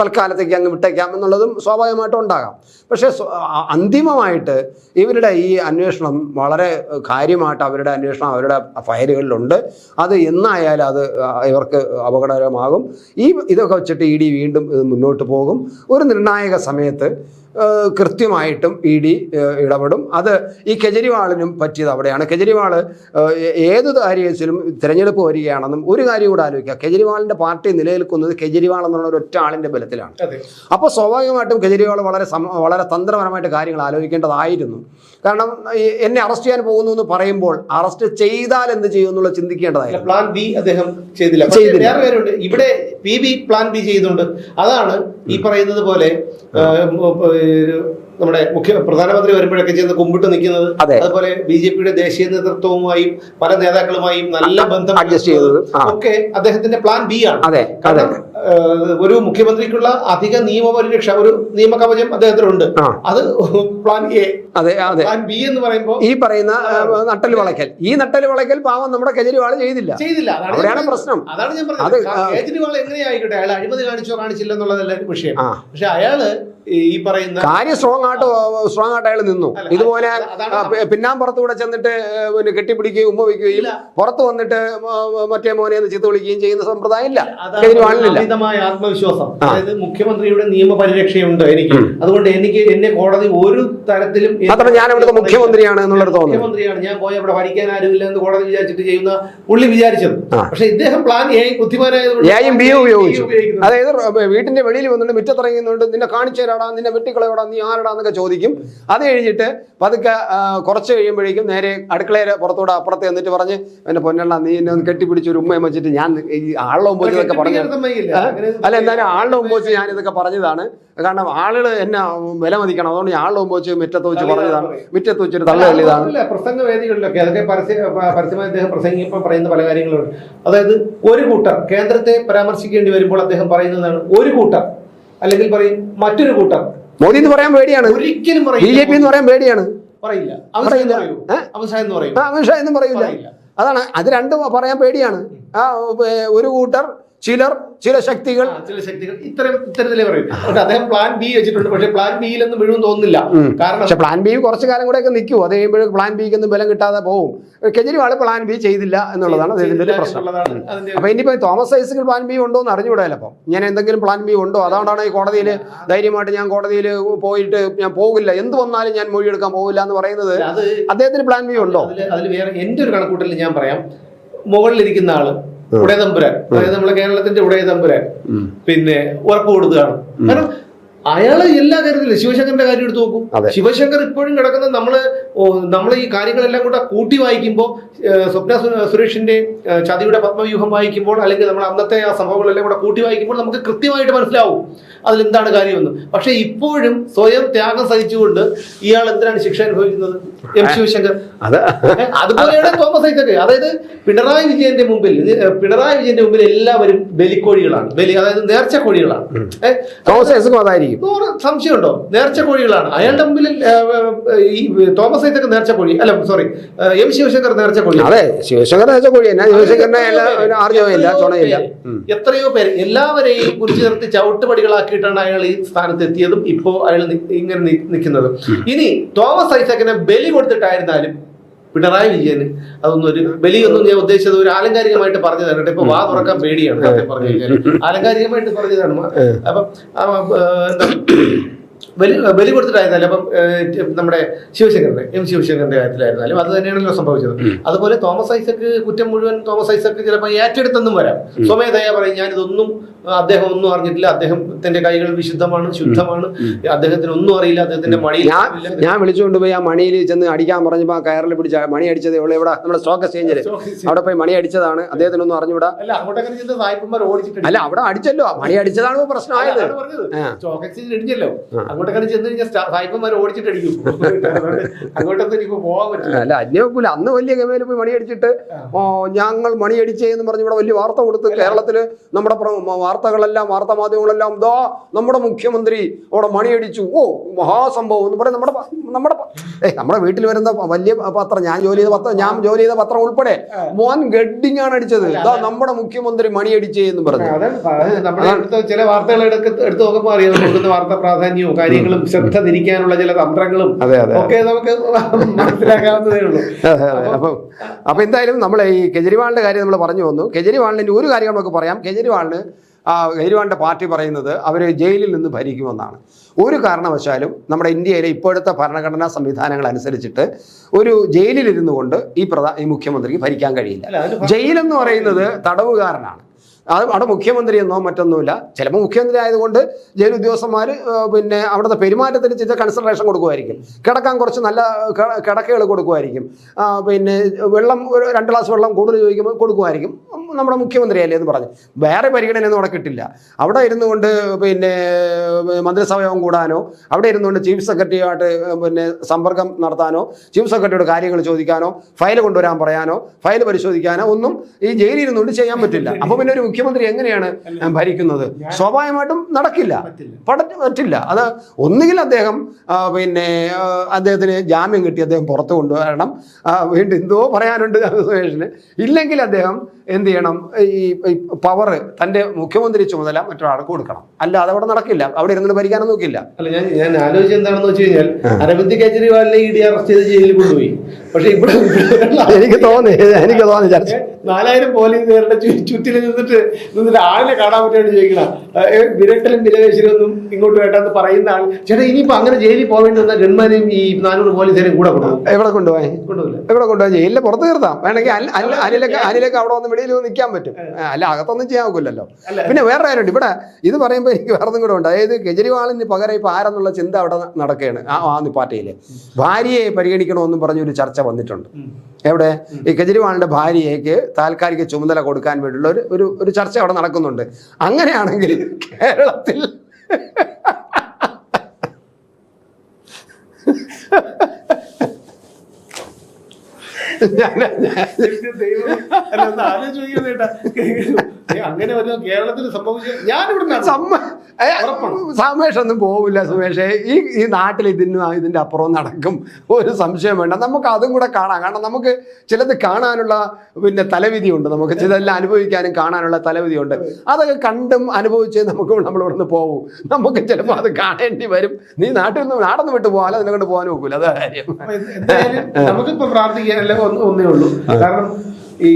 Speaker 2: തൽക്കാലത്തേക്ക് അങ്ങ് വിട്ടേക്കാം എന്നുള്ളതും സ്വാഭാവികമായിട്ടും ഉണ്ടാകാം. പക്ഷേ അന്തിമമായിട്ട് ഇവരുടെ ഈ അന്വേഷണം വളരെ കാര്യമായിട്ട് അവരുടെ അന്വേഷണം ഫയലുകളിലുണ്ട്. അത് എന്നായാലും അത് ഇവർക്ക് അപകടകരമാകും. ഇതൊക്കെ വെച്ചിട്ട് ED വീണ്ടും മുന്നോട്ട് പോകും. ഒരു നിർണായക സമയത്ത് കൃത്യമായിട്ടും ED ഇടപെടും. അത് ഈ കെജ്രിവാളിനും പറ്റിയത് അവിടെയാണ്. കെജ്രിവാൾ ഏത് കാര്യത്തിലും തിരഞ്ഞെടുപ്പ് വരികയാണെന്നും ഒരു കാര്യം കൂടെ ആലോചിക്കുക, കെജ്രിവാളിൻ്റെ പാർട്ടി നിലനിൽക്കുന്നത് കെജ്രിവാൾ എന്നുള്ള ഒരൊറ്റ ആളിൻ്റെ ബലത്തിലാണ്. അപ്പോൾ സ്വാഭാവികമായിട്ടും കെജ്രിവാൾ വളരെ തന്ത്രപരമായിട്ട് കാര്യങ്ങൾ ആലോചിക്കേണ്ടതായിരുന്നു. കാരണം എന്നെ അറസ്റ്റ് ചെയ്യാൻ പോകുന്നു എന്ന് പറയുമ്പോൾ അറസ്റ്റ് ചെയ്താൽ എന്ത് ചെയ്യും എന്നുള്ള ചിന്തിക്കേണ്ടതായിരുന്നു.
Speaker 1: പ്ലാൻ ബി അദ്ദേഹം ചെയ്തില്ല. ഇവിടെ PB പ്ലാൻ ബി ചെയ്യുന്നുണ്ട്. അതാണ് ഈ പറയുന്നത് പോലെ നമ്മുടെ പ്രധാനമന്ത്രി വരുമ്പോഴൊക്കെ ചെന്ന് കുമ്പിട്ട് നിൽക്കുന്നത്, അതുപോലെ BJP-യുടെ ദേശീയ നേതൃത്വവുമായും പല നേതാക്കളുമായും നല്ല ബന്ധം
Speaker 2: അഡ്ജസ്റ്റ് ചെയ്തത്
Speaker 1: ഒക്കെ അദ്ദേഹത്തിന്റെ പ്ലാൻ ബി ആണ്. കാരണം ഒരു മുഖ്യമന്ത്രിക്കുള്ള അധിക നിയമപരിരക്ഷ, ഒരു നിയമകവചം അദ്ദേഹത്തിനുണ്ട്. അത് പ്ലാൻ എ. പ്ലാൻ ബി എന്ന് പറയുമ്പോൾ
Speaker 2: ഈ പറയുന്ന നട്ടല് വളയ്ക്കൽ പാവം നമ്മുടെ കേജ്രിവാൾ ചെയ്തില്ല. അവിടെയാണ് പ്രശ്നം.
Speaker 1: അതാണ് ഞാൻ പറഞ്ഞത്. കേജ്രിവാൾ എങ്ങനെയായിക്കോട്ടെ, അയാൾ അഴിമതി കാണിച്ചോ കാണിച്ചില്ല എന്നുള്ളതല്ല വിഷയം. പക്ഷെ അയാള് ഈ പറയുന്ന
Speaker 2: കാര്യം സ്ട്രോങ് ആയിട്ട് അയാൾ നിന്നു. ഇതുപോലെ പിന്നാമ്പുറത്തൂടെ ചെന്നിട്ട് പിന്നെ കെട്ടിപ്പിടിക്കുകയും ഉമ്മ വയ്ക്കുകയും പുറത്ത് വന്നിട്ട് മറ്റേ മോനെ ചീത്ത വിളിക്കുകയും ചെയ്യുന്ന സമ്പ്രദായം ഇല്ല കേജ്രിവാളിനില്ല.
Speaker 1: ആത്മവിശ്വാസം, അതായത് മുഖ്യമന്ത്രിയുടെ നിയമപരിരക്ഷയുണ്ട് എനിക്ക്, അതുകൊണ്ട് എന്നെ കോടതി ഒരു തരത്തിലും
Speaker 2: മാത്രം ഞാൻ ഇവിടുത്തെ മുഖ്യമന്ത്രിയാണ് എന്നുള്ളത് തോന്നുന്നു.
Speaker 1: മുഖ്യമന്ത്രിയാണ്, ഞാൻ പോയി അവിടെ ഭരിക്കാൻ ആരുമില്ല എന്ന് കോടതി വിചാരിച്ചിട്ട് ചെയ്യുന്ന പുള്ളി വിചാരിച്ചത്. പക്ഷെ ഇദ്ദേഹം പ്ലാൻ എ ബുദ്ധിമാനായതുകൊണ്ട്
Speaker 2: ഉപയോഗിച്ചു. അതായത് വീട്ടിന്റെ വെളിയിൽ വന്നിട്ട് മുറ്റത്തിറങ്ങുന്നുണ്ട്, നിന്നെ കാണിച്ചു തരാടാ, നിന്നെ വെട്ടിക്കളയോടാ, നീ ആരടാ എന്നൊക്കെ ചോദിക്കും. അത് കഴിഞ്ഞിട്ട് പതുക്കെ കുറച്ച് കഴിയുമ്പോഴേക്കും നേരെ അടുക്കളയുടെ പുറത്തോടെ അപ്പുറത്ത് എന്നിട്ട് പറഞ്ഞ് എന്റെ പൊന്നെണ്ണ നീ എന്നെ ഒന്ന് കെട്ടിപ്പിടിച്ച് ഒരു ഉമ്മയും വെച്ചിട്ട് ഞാൻ ഈ ആളിനെ മുമ്പ് ഇതൊക്കെ പറഞ്ഞു. അല്ല, എന്തായാലും ആളിനെ മുമ്പ് വെച്ച് ഞാൻ ഇതൊക്കെ പറഞ്ഞതാണ്. കാരണം ആളുകൾ എന്നെ വില മതിക്കണം, അതുകൊണ്ട് ഞാൻ ആളിനെ മുമ്പ് വെച്ച് മുറ്റത്ത് വെച്ച് പറഞ്ഞതാണ്, മുറ്റത്ത് വെച്ചൊരു തള്ളു തള്ളിയതാണ്.
Speaker 1: പ്രസംഗവേദികളിലൊക്കെ അതൊക്കെ പരസ്യമായി അദ്ദേഹം പ്രസംഗിക്കുമ്പോൾ പറയുന്ന പല കാര്യങ്ങളുണ്ട്. അതായത് ഒരു കൂട്ടർ കേന്ദ്രത്തെ പരാമർശിക്കേണ്ടി വരുമ്പോൾ അദ്ദേഹം പറയുന്നതാണ് ഒരു കൂട്ടർ, അല്ലെങ്കിൽ പറയും മറ്റൊരു കൂട്ടർ.
Speaker 2: മോദി എന്ന് പറയാൻ പേടിയാണ്,
Speaker 1: ഒരിക്കലും
Speaker 2: BJP എന്ന് പറയാൻ പേടിയാണ്,
Speaker 1: പറയില്ല.
Speaker 2: അമിത്ഷാ എന്നും പറയില്ല. അതാണ്, അത് രണ്ടും പറയാൻ പേടിയാണ്. ഒരു കൂട്ടർ, ചില ശക്തികൾ
Speaker 1: ഇത്തരത്തിലേ പറയും. അദ്ദേഹം പ്ലാൻ ബി വെച്ചിട്ടുണ്ട്. പക്ഷെ പ്ലാൻ ബിയിലൊന്നും വീഴും തോന്നുന്നില്ല. കാരണം
Speaker 2: പക്ഷെ പ്ലാൻ ബി കുറച്ചു കാലം കൂടെ ഒക്കെ നിൽക്കും. അത് കഴിയുമ്പോൾ പ്ലാൻ ബിക്ക് ഒന്നും ബലം കിട്ടാതെ പോകും. കേജ്രിവാൾ പ്ലാൻ ബി ചെയ്തില്ല എന്നുള്ളതാണ് ഇതിന്റെ ഒരു പ്രശ്നം. അപ്പൊ ഇനിയിപ്പോ തോമസ് ഐസക് പ്ലാൻ ബി ഉണ്ടോ എന്ന് അറിഞ്ഞുകൂടാ. അപ്പം ഇങ്ങനെ എന്തെങ്കിലും പ്ലാൻ ബി ഉണ്ടോ? അതുകൊണ്ടാണ് ഈ കോടതിയിൽ ധൈര്യമായിട്ട് ഞാൻ കോടതിയിൽ പോയിട്ട് ഞാൻ പോകില്ല, എന്ത് വന്നാലും ഞാൻ മൊഴിയെടുക്കാൻ പോകില്ല എന്ന് പറയുന്നത്. അദ്ദേഹത്തിന് പ്ലാൻ ബി ഉണ്ടോ?
Speaker 1: അതിൽ വേറെ എന്റെ ഒരു കണക്കൂട്ടൽ ഞാൻ പറയാം. മുകളിലിരിക്കുന്ന ആള് ഉടയതമ്പുരാൻ, അതായത് നമ്മളെ കേരളത്തിന്റെ ഉടയതമ്പുരാൻ പിന്നെ ഉറപ്പ് കൊടുക്കുകയാണ്. കാരണം അയാള് എല്ലാ കാര്യത്തിലും ശിവശങ്കറിന്റെ കാര്യം എടുത്ത് നോക്കും. ശിവശങ്കർ ഇപ്പോഴും കിടക്കുന്ന നമ്മള് ഈ കാര്യങ്ങളെല്ലാം കൂടെ കൂട്ടി വായിക്കുമ്പോൾ, സ്വപ്ന സുരേഷിന്റെ ചതിയുടെ പത്മവ്യൂഹം വായിക്കുമ്പോൾ, അല്ലെങ്കിൽ നമ്മൾ അന്നത്തെ ആ സംഭവങ്ങളെല്ലാം കൂടെ കൂട്ടി വായിക്കുമ്പോൾ നമുക്ക് കൃത്യമായിട്ട് മനസ്സിലാവും അതിലെന്താണ് കാര്യമെന്ന്. പക്ഷെ ഇപ്പോഴും സ്വയം ത്യാഗം സഹിച്ചുകൊണ്ട് ഇയാൾ എന്തിനാണ് ശിക്ഷ അനുഭവിക്കുന്നത്? എം ശിവശങ്കർ. അതുപോലെയാണ് തോമസ് ഐസക്. അതായത് പിണറായി വിജയന്റെ മുമ്പിൽ എല്ലാവരും ബലിക്കോഴികളാണ്, അതായത് നേർച്ചക്കോഴികളാണ്.
Speaker 2: തോമസ് ഐസക് അതായിരിക്കും,
Speaker 1: സംശയമുണ്ടോ? നേർച്ചക്കോഴികളാണ് അയാളുടെ മുമ്പിൽ. ഈ തോമസ് ഐസക് നേർച്ചക്കോഴി, അല്ല സോറി, എം ശിവശങ്കർ നേർച്ചക്കോഴി.
Speaker 2: അതെ, ശിവശങ്കർ നേർച്ചക്കോഴി.
Speaker 1: എത്രയോ പേര്, എല്ലാവരെയും കുറിച്ച് നിർത്തി ചവിട്ടുപടികളാക്കിയിട്ടാണ് അയാൾ ഈ സ്ഥാനത്ത് എത്തിയതും ഇപ്പോൾ അയാൾ ഇങ്ങനെ നിൽക്കുന്നതും. ഇനി തോമസ് ഐസക്കിനെ ബലി കൊടുത്തിട്ടായിരുന്നാലും പിണറായി വിജയന് അതൊന്നും ഒരു ബലിയൊന്നും ഞാൻ ഉദ്ദേശിച്ചത് ഒരു ആലങ്കാരികമായിട്ട് പറഞ്ഞു തരട്ടെ. ഇപ്പൊ വാ തുറക്കാൻ പേടിയാണ് പറഞ്ഞു കഴിഞ്ഞാൽ, ആലങ്കാരികമായിട്ട് പറഞ്ഞതാണ്. അപ്പം എന്താ ബലി കൊടുത്തിട്ടായിരുന്നാലും, അപ്പം നമ്മുടെ എം ശിവശങ്കറിന്റെ കാര്യത്തിലായിരുന്നാലും അത് തന്നെയാണല്ലോ സംഭവിച്ചത്. അതുപോലെ തോമസ് ഐസക്ക് കുറ്റം മുഴുവൻ തോമസ് ഐസക്ക് ചിലപ്പോൾ ഏറ്റെടുത്തെന്നും വരാം. സ്വമേധയാ പറയും ഞാനിതൊന്നും, അദ്ദേഹം ഒന്നും അറിഞ്ഞിട്ടില്ല, അദ്ദേഹത്തിന്റെ കൈകൾ വിശുദ്ധമാണ്, ശുദ്ധമാണ്, അദ്ദേഹത്തിന് ഒന്നും അറിയില്ല, അദ്ദേഹത്തിന്റെ മണിയിൽ
Speaker 2: ഞാൻ വിളിച്ചുകൊണ്ടുപോയി ആ മണിയിൽ ചെന്ന് അടിക്കാൻ പറഞ്ഞപ്പോ ആ കയറിൽ പിടിച്ച മണി അടിച്ചത് ഇവിടെ നമ്മുടെ സ്റ്റോക്ക് എക്സ്ചേഞ്ചില് അവിടെ പോയി മണി അടിച്ചതാണ്, അദ്ദേഹത്തിനൊന്നും അറിഞ്ഞൂടാ.
Speaker 1: അല്ല,
Speaker 2: അവിടെ അടിച്ചല്ലോ, മണി അടിച്ചതാണ് പ്രശ്നമായത്.
Speaker 1: സ്റ്റോക്ക് എക്സ്ചേഞ്ച് ഇടിഞ്ഞല്ലോ, അങ്ങോട്ടൊക്കെ ചെന്ന് കഴിഞ്ഞാൽ സായിപ്പന്മാർ ഓടിച്ചിട്ട് അടിക്കും. അങ്ങോട്ടൊന്നും എനിക്ക് പോകാൻ പറ്റില്ല.
Speaker 2: അല്ല, അന്യോക്കൂല. അന്ന് വലിയ ഗമയിൽ പോയി മണി അടിച്ചിട്ട് ഞങ്ങൾ മണി അടിച്ചേന്ന് പറഞ്ഞ് ഇവിടെ വലിയ വാർത്ത കൊടുത്ത് കേരളത്തില് നമ്മുടെ വാർത്തകളെല്ലാം, വാർത്താ മാധ്യമങ്ങളെല്ലാം ഇതാ നമ്മുടെ മുഖ്യമന്ത്രി അവിടെ മണിയടിച്ചു, ഓ മഹാസംഭവം എന്ന് പറയും. നമ്മുടെ വീട്ടിൽ വരുന്ന വലിയ പത്രം, ഞാൻ ജോലി ചെയ്ത പത്രം ഉൾപ്പെടെ മോൻ ഗഡ്ഡിങ് ആണ് അടിച്ചത്, ഇതാ നമ്മുടെ മുഖ്യമന്ത്രി മണിയടിച്ചേ എന്ന് പറഞ്ഞു.
Speaker 1: ചില വാർത്തകൾ എടുത്തു നോക്കുമ്പോൾ അറിയാം കൊടുക്കുന്ന വാർത്താ പ്രാധാന്യവും കാര്യങ്ങളും ശ്രദ്ധ തിരിക്കാനുള്ള ചില തന്ത്രങ്ങളും ഒക്കെ നമുക്ക് മനസ്സിലാക്കാവുന്നതേ ഉള്ളൂ.
Speaker 2: അപ്പൊ എന്തായാലും നമ്മൾ ഈ കേജ്രിവാളിന്റെ കാര്യം നമ്മൾ പറഞ്ഞു വന്നു. കേജ്രിവാളിന്റെ ഒരു കാര്യം നമുക്ക് പറയാം. കേജ്രിവാളിന്റെ പാർട്ടി പറയുന്നത് അവർ ജയിലിൽ നിന്ന് ഭരിക്കുമെന്നാണ്. ഒരു കാരണവശാലും നമ്മുടെ ഇന്ത്യയിലെ ഇപ്പോഴത്തെ ഭരണഘടനാ സംവിധാനങ്ങൾ അനുസരിച്ചിട്ട് ഒരു ജയിലിലിരുന്നു കൊണ്ട് ഈ മുഖ്യമന്ത്രിക്ക് ഭരിക്കാൻ കഴിയില്ല. ജയിലെന്ന് പറയുന്നത് തടവുകാരനാണ്. അവിടെ മുഖ്യമന്ത്രി എന്നോ മറ്റൊന്നുമില്ല. ചിലപ്പോൾ മുഖ്യമന്ത്രി ആയതുകൊണ്ട് ജയിൽ ഉദ്യോഗസ്ഥന്മാർ പിന്നെ അവിടുത്തെ പെരുമാറ്റത്തിന് ചില കൺസിഡറേഷൻ കൊടുക്കുമായിരിക്കും. കിടക്കാൻ കുറച്ച് നല്ല കിടക്കകൾ കൊടുക്കുമായിരിക്കും. പിന്നെ വെള്ളം 2 ഗ്ലാസ് വെള്ളം കൂടുതൽ ചോദിക്കുമ്പോൾ കൊടുക്കുമായിരിക്കും. നമ്മുടെ മുഖ്യമന്ത്രിയല്ലേ എന്ന് പറഞ്ഞു. വേറെ പരിഗണനയൊന്നും അവിടെ കിട്ടില്ല. അവിടെ ഇരുന്നു കൊണ്ട് പിന്നെ മന്ത്രിസഭയോഗം കൂടാനോ അവിടെ ഇരുന്നുകൊണ്ട് ചീഫ് സെക്രട്ടറിയുമായിട്ട് പിന്നെ സമ്പർക്കം നടത്താനോ ചീഫ് സെക്രട്ടറിയോട് കാര്യങ്ങൾ ചോദിക്കാനോ ഫയൽ കൊണ്ടുവരാൻ പറയാനോ ഫയൽ പരിശോധിക്കാനോ ഒന്നും ഈ ജയിലിൽ ഇരുന്നുകൊണ്ട് ചെയ്യാൻ പറ്റില്ല. അപ്പോൾ പിന്നെ ഒരു മുഖ്യമന്ത്രി എങ്ങനെയാണ് ഭരിക്കുന്നത്? സ്വാഭാവികമായിട്ടും നടക്കില്ല, പറ്റില്ല. അത് ഒന്നുകിൽ അദ്ദേഹം പിന്നെ അദ്ദേഹത്തിന് ജാമ്യം കിട്ടി അദ്ദേഹം പുറത്ത് കൊണ്ടുവരണം, വീണ്ടും എന്തോ പറയാനുണ്ട് സുരേഷിന്. ഇല്ലെങ്കിൽ അദ്ദേഹം എന്ത് ചെയ്യണം, ഈ പവർ തൻ്റെ മുഖ്യമന്ത്രി ചുമതല മറ്റൊരാൾക്ക് കൊടുക്കണം. അല്ലാതെ അവിടെ നടക്കില്ല, അവിടെ ഇരുന്നിട്ട് ഭരിക്കാനും നോക്കില്ല.
Speaker 1: അല്ല, ഞാൻ ആലോചിച്ചത് എന്താണെന്ന് വെച്ച് കഴിഞ്ഞാൽ അരവിന്ദ് കെജ്രിവാളിനെ ഇഡി അറസ്റ്റ് ചെയ്ത് ജയിലിൽ കൊണ്ടുപോയി. പക്ഷെ ഇവിടെ
Speaker 2: എനിക്ക് തോന്നി
Speaker 1: 4000 പോലീസുകാരുടെ ചുറ്റിൽ നിന്നിട്ട് ആളിനെ കാണാൻ പറ്റാണ്ട് ചോദിക്കണം, വിരട്ടലും വിലവേശനൊന്നും ഇങ്ങോട്ട് വേണ്ടെന്ന് പറയുന്ന ആൾ. ചേട്ടാ, ഇനിയിപ്പോ അങ്ങനെ ജയിലിൽ പോവേണ്ടി വന്ന ഗൺമാനെയും ഈ 400 പോലീസുകാരെയും കൂടെ കൊണ്ടുപോകും.
Speaker 2: എവിടെ കൊണ്ടുപോയി? എവിടെ കൊണ്ടുപോയി? ജയിലിൽ പുറത്ത് തീർത്താം. വേണമെങ്കിൽ അനിലൊക്കെ അവിടെ വന്ന് വെളിയിൽ നിൽക്കാൻ പറ്റും, അല്ല അകത്തൊന്നും ചെയ്യാൻ നോക്കില്ലല്ലോ. പിന്നെ വേറെ കാര്യമുണ്ട് ഇവിടെ. ഇത് പറയുമ്പോൾ എനിക്ക് വേറെ കൂടെ ഉണ്ട്. അതായത് കെജ്രിവാളിന് പകരം ഇപ്പൊ ആരെന്നുള്ള ചിന്ത അവിടെ നടക്കുകയാണ്. ആ പാർട്ടിയിലെ ഭാര്യയെ പരിഗണിക്കണമെന്നും പറഞ്ഞൊരു ചർച്ച വന്നിട്ടുണ്ട്. എവിടെ? ഈ കെജ്രിവാളിന്റെ ഭാര്യയ്ക്ക് താൽക്കാലിക ചുമതല കൊടുക്കാൻ വേണ്ടിയുള്ള ഒരു ചർച്ച അവിടെ നടക്കുന്നുണ്ട്. അങ്ങനെയാണെങ്കിൽ കേരളത്തിൽ
Speaker 1: അങ്ങനെ കേരളത്തിൽ
Speaker 2: സമേഷൊന്നും പോവില്ല സുമേഷേ. ഈ നാട്ടിൽ ഇതിന്റെ അപ്പുറം നടക്കും, ഒരു സംശയം വേണ്ട. നമുക്ക് അതും കൂടെ കാണാം. കാരണം നമുക്ക് ചിലത് കാണാനുള്ള പിന്നെ തലവിധിയുണ്ട്, നമുക്ക് ചിലതെല്ലാം അനുഭവിക്കാനും കാണാനുള്ള തലവിധിയുണ്ട്. അതൊക്കെ കണ്ടും അനുഭവിച്ചേ നമ്മളിവിടുന്ന് പോകും. നമുക്ക് ചിലപ്പോൾ അത് കാണേണ്ടി വരും. നീ നാടൊന്നും വിട്ട് പോകാൻ അതിനെ കൊണ്ട് പോകാൻ നോക്കൂല. അത് കാര്യം.
Speaker 1: നമുക്കിപ്പോ പ്രാർത്ഥിക്കാനല്ലേ ഒന്നേ ഉള്ളൂ. കാരണം ഈ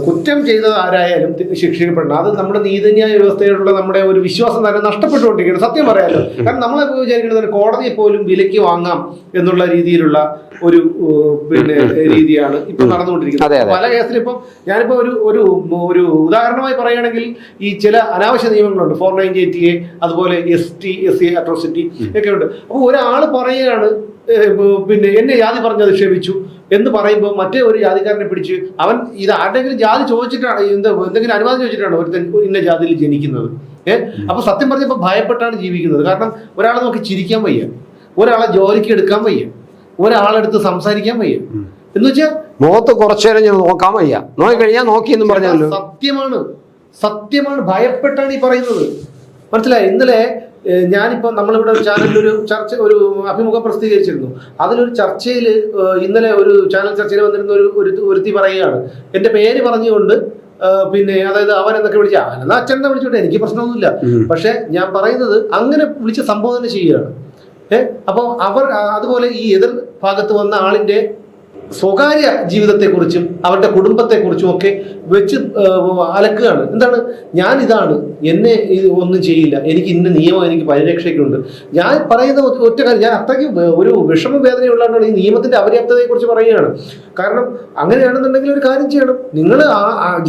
Speaker 1: കുറ്റം ചെയ്തത് ആരായാലും ശിക്ഷിക്കപ്പെടണം. അത് നമ്മുടെ നീതിന്യായ വ്യവസ്ഥയോടുള്ള നമ്മുടെ ഒരു വിശ്വാസം തന്നെ നഷ്ടപ്പെട്ടുകൊണ്ടിരിക്കുകയാണ്, സത്യം പറയാലോ. കാരണം നമ്മളെ വിചാരിക്കുന്നത് കോടതിയെ പോലും വിലയ്ക്ക് വാങ്ങാം എന്നുള്ള രീതിയിലുള്ള ഒരു പിന്നെ രീതിയാണ് ഇപ്പൊ നടന്നുകൊണ്ടിരിക്കുന്നത്. പല കേസിലും ഇപ്പം ഞാനിപ്പോ ഒരു ഉദാഹരണമായി പറയുകയാണെങ്കിൽ ഈ ചില അനാവശ്യ നിയമങ്ങളുണ്ട്. 498A, അതുപോലെ ST SC അട്രോസിറ്റി ഒക്കെ ഉണ്ട്. അപ്പോൾ ഒരാൾ പറയുകയാണ് പിന്നെ എന്നെ ജാതി പറഞ്ഞത് ക്ഷമിച്ചു എന്ന് പറയുമ്പോൾ മറ്റേ ഒരു ജാതിക്കാരനെ പിടിച്ച് അവൻ ഇത് ആരുടെങ്കിലും ജാതി ചോദിച്ചിട്ടാണ് എന്തെങ്കിലും അനുവാദം ചോദിച്ചിട്ടാണ് ഒരുത്തൻ ഇന്ന ജാതിയിൽ ജനിക്കുന്നത്. അപ്പൊ സത്യം പറഞ്ഞപ്പോൾ ഭയപ്പെട്ടാണ് ജീവിക്കുന്നത്. കാരണം ഒരാളെ നോക്കി ചിരിക്കാൻ വയ്യ, ഒരാളെ ജോലിക്ക് എടുക്കാൻ വയ്യ, ഒരാളെടുത്ത് സംസാരിക്കാൻ വയ്യ. എന്ന് വെച്ചാൽ
Speaker 2: മുഖത്ത് കുറച്ചേരം നോക്കാൻ വയ്യ, നോക്കിക്കഴിഞ്ഞാൽ നോക്കിയെന്നും പറഞ്ഞല്ലോ.
Speaker 1: സത്യമാണ്, ഭയപ്പെട്ടാണ് ഈ പറയുന്നത്. മനസ്സിലായി? ഇന്നലെ ഞാനിപ്പോൾ നമ്മളിവിടെ ഒരു ചാനലിൽ ഒരു അഭിമുഖം പ്രസിദ്ധീകരിച്ചിരുന്നു. അതിലൊരു ചർച്ചയിൽ ഇന്നലെ ഒരു ചാനൽ ചർച്ചയിൽ വന്നിരുന്ന ഒരുത്തി പറയുകയാണ്, എൻ്റെ പേര് പറഞ്ഞുകൊണ്ട് പിന്നെ അതായത് അവൻ എന്നൊക്കെ വിളിച്ച എന്നാ അച്ഛനെ വിളിച്ചോട്ടെ, എനിക്ക് പ്രശ്നമൊന്നുമില്ല. പക്ഷെ ഞാൻ പറയുന്നത് അങ്ങനെ വിളിച്ച് സംബോധന ചെയ്യുകയാണ്. അപ്പോൾ അവർ അതുപോലെ ഈ എതിർ ഭാഗത്ത് വന്ന ആളിൻ്റെ സ്വകാര്യ ജീവിതത്തെക്കുറിച്ചും അവരുടെ കുടുംബത്തെക്കുറിച്ചും ഒക്കെ വെച്ച് അലക്കുകയാണ്. എന്താണ്, ഞാൻ ഇതാണ്, എന്നെ ഇത് ഒന്നും ചെയ്യില്ല, എനിക്ക് ഇന്ന നിയമം, എനിക്ക് പരിരക്ഷയ്ക്കുണ്ട്. ഞാൻ പറയുന്ന ഒറ്റ കാര്യം, ഞാൻ അത്രയ്ക്ക് ഒരു വിഷമവേദനയുള്ളതാണ് ഈ നിയമത്തിന്റെ അപര്യാപ്തതയെക്കുറിച്ച് പറയുകയാണ്. കാരണം അങ്ങനെയാണെന്നുണ്ടെങ്കിൽ ഒരു കാര്യം ചെയ്യണം. നിങ്ങൾ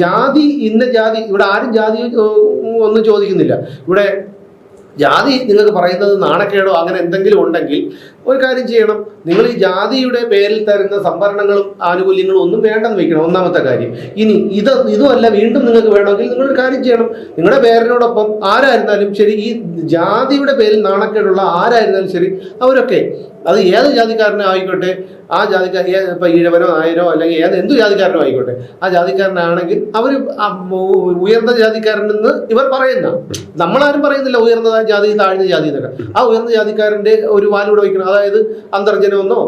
Speaker 1: ജാതി ഇന്ന ജാതി, ഇവിടെ ആരും ജാതി ഒന്നും ചോദിക്കുന്നില്ല. ഇവിടെ ജാതി നിങ്ങൾക്ക് പറയുന്നത് നാണക്കേടോ അങ്ങനെ എന്തെങ്കിലും ഉണ്ടെങ്കിൽ ഒരു കാര്യം ചെയ്യണം, നിങ്ങൾ ഈ ജാതിയുടെ പേരിൽ തരുന്ന സംവരണങ്ങളും ആനുകൂല്യങ്ങളും ഒന്നും വേണ്ടെന്ന് വെക്കണം, ഒന്നാമത്തെ കാര്യം. ഇനി ഇതുമല്ല വീണ്ടും നിങ്ങൾക്ക് വേണമെങ്കിൽ നിങ്ങളൊരു കാര്യം ചെയ്യണം, നിങ്ങളുടെ പേരിനോടൊപ്പം ആരായിരുന്നാലും ശരി, ഈ ജാതിയുടെ പേരിൽ നാണക്കേടുള്ള ആരായിരുന്നാലും ശരി, അവരൊക്കെ അത് ഏത് ജാതിക്കാരനും ആയിക്കോട്ടെ, ആ ജാതിക്കാർ ഇപ്പം ഈഴവനോ നായരോ അല്ലെങ്കിൽ എന്തു ജാതിക്കാരനോ ആയിക്കോട്ടെ, ആ ജാതിക്കാരനാണെങ്കിൽ അവർ ഉയർന്ന ജാതിക്കാരനെന്ന് ഇവർ പറയുന്ന, നമ്മളാരും പറയുന്നില്ല ഉയർന്ന ജാതി താഴ്ന്ന ജാതി എന്നൊക്കെ. ആ ഉയർന്ന ജാതിക്കാരൻ്റെ ഒരു വാലൂടെ വയ്ക്കണം. അതായത് അന്തർജനമെന്നോ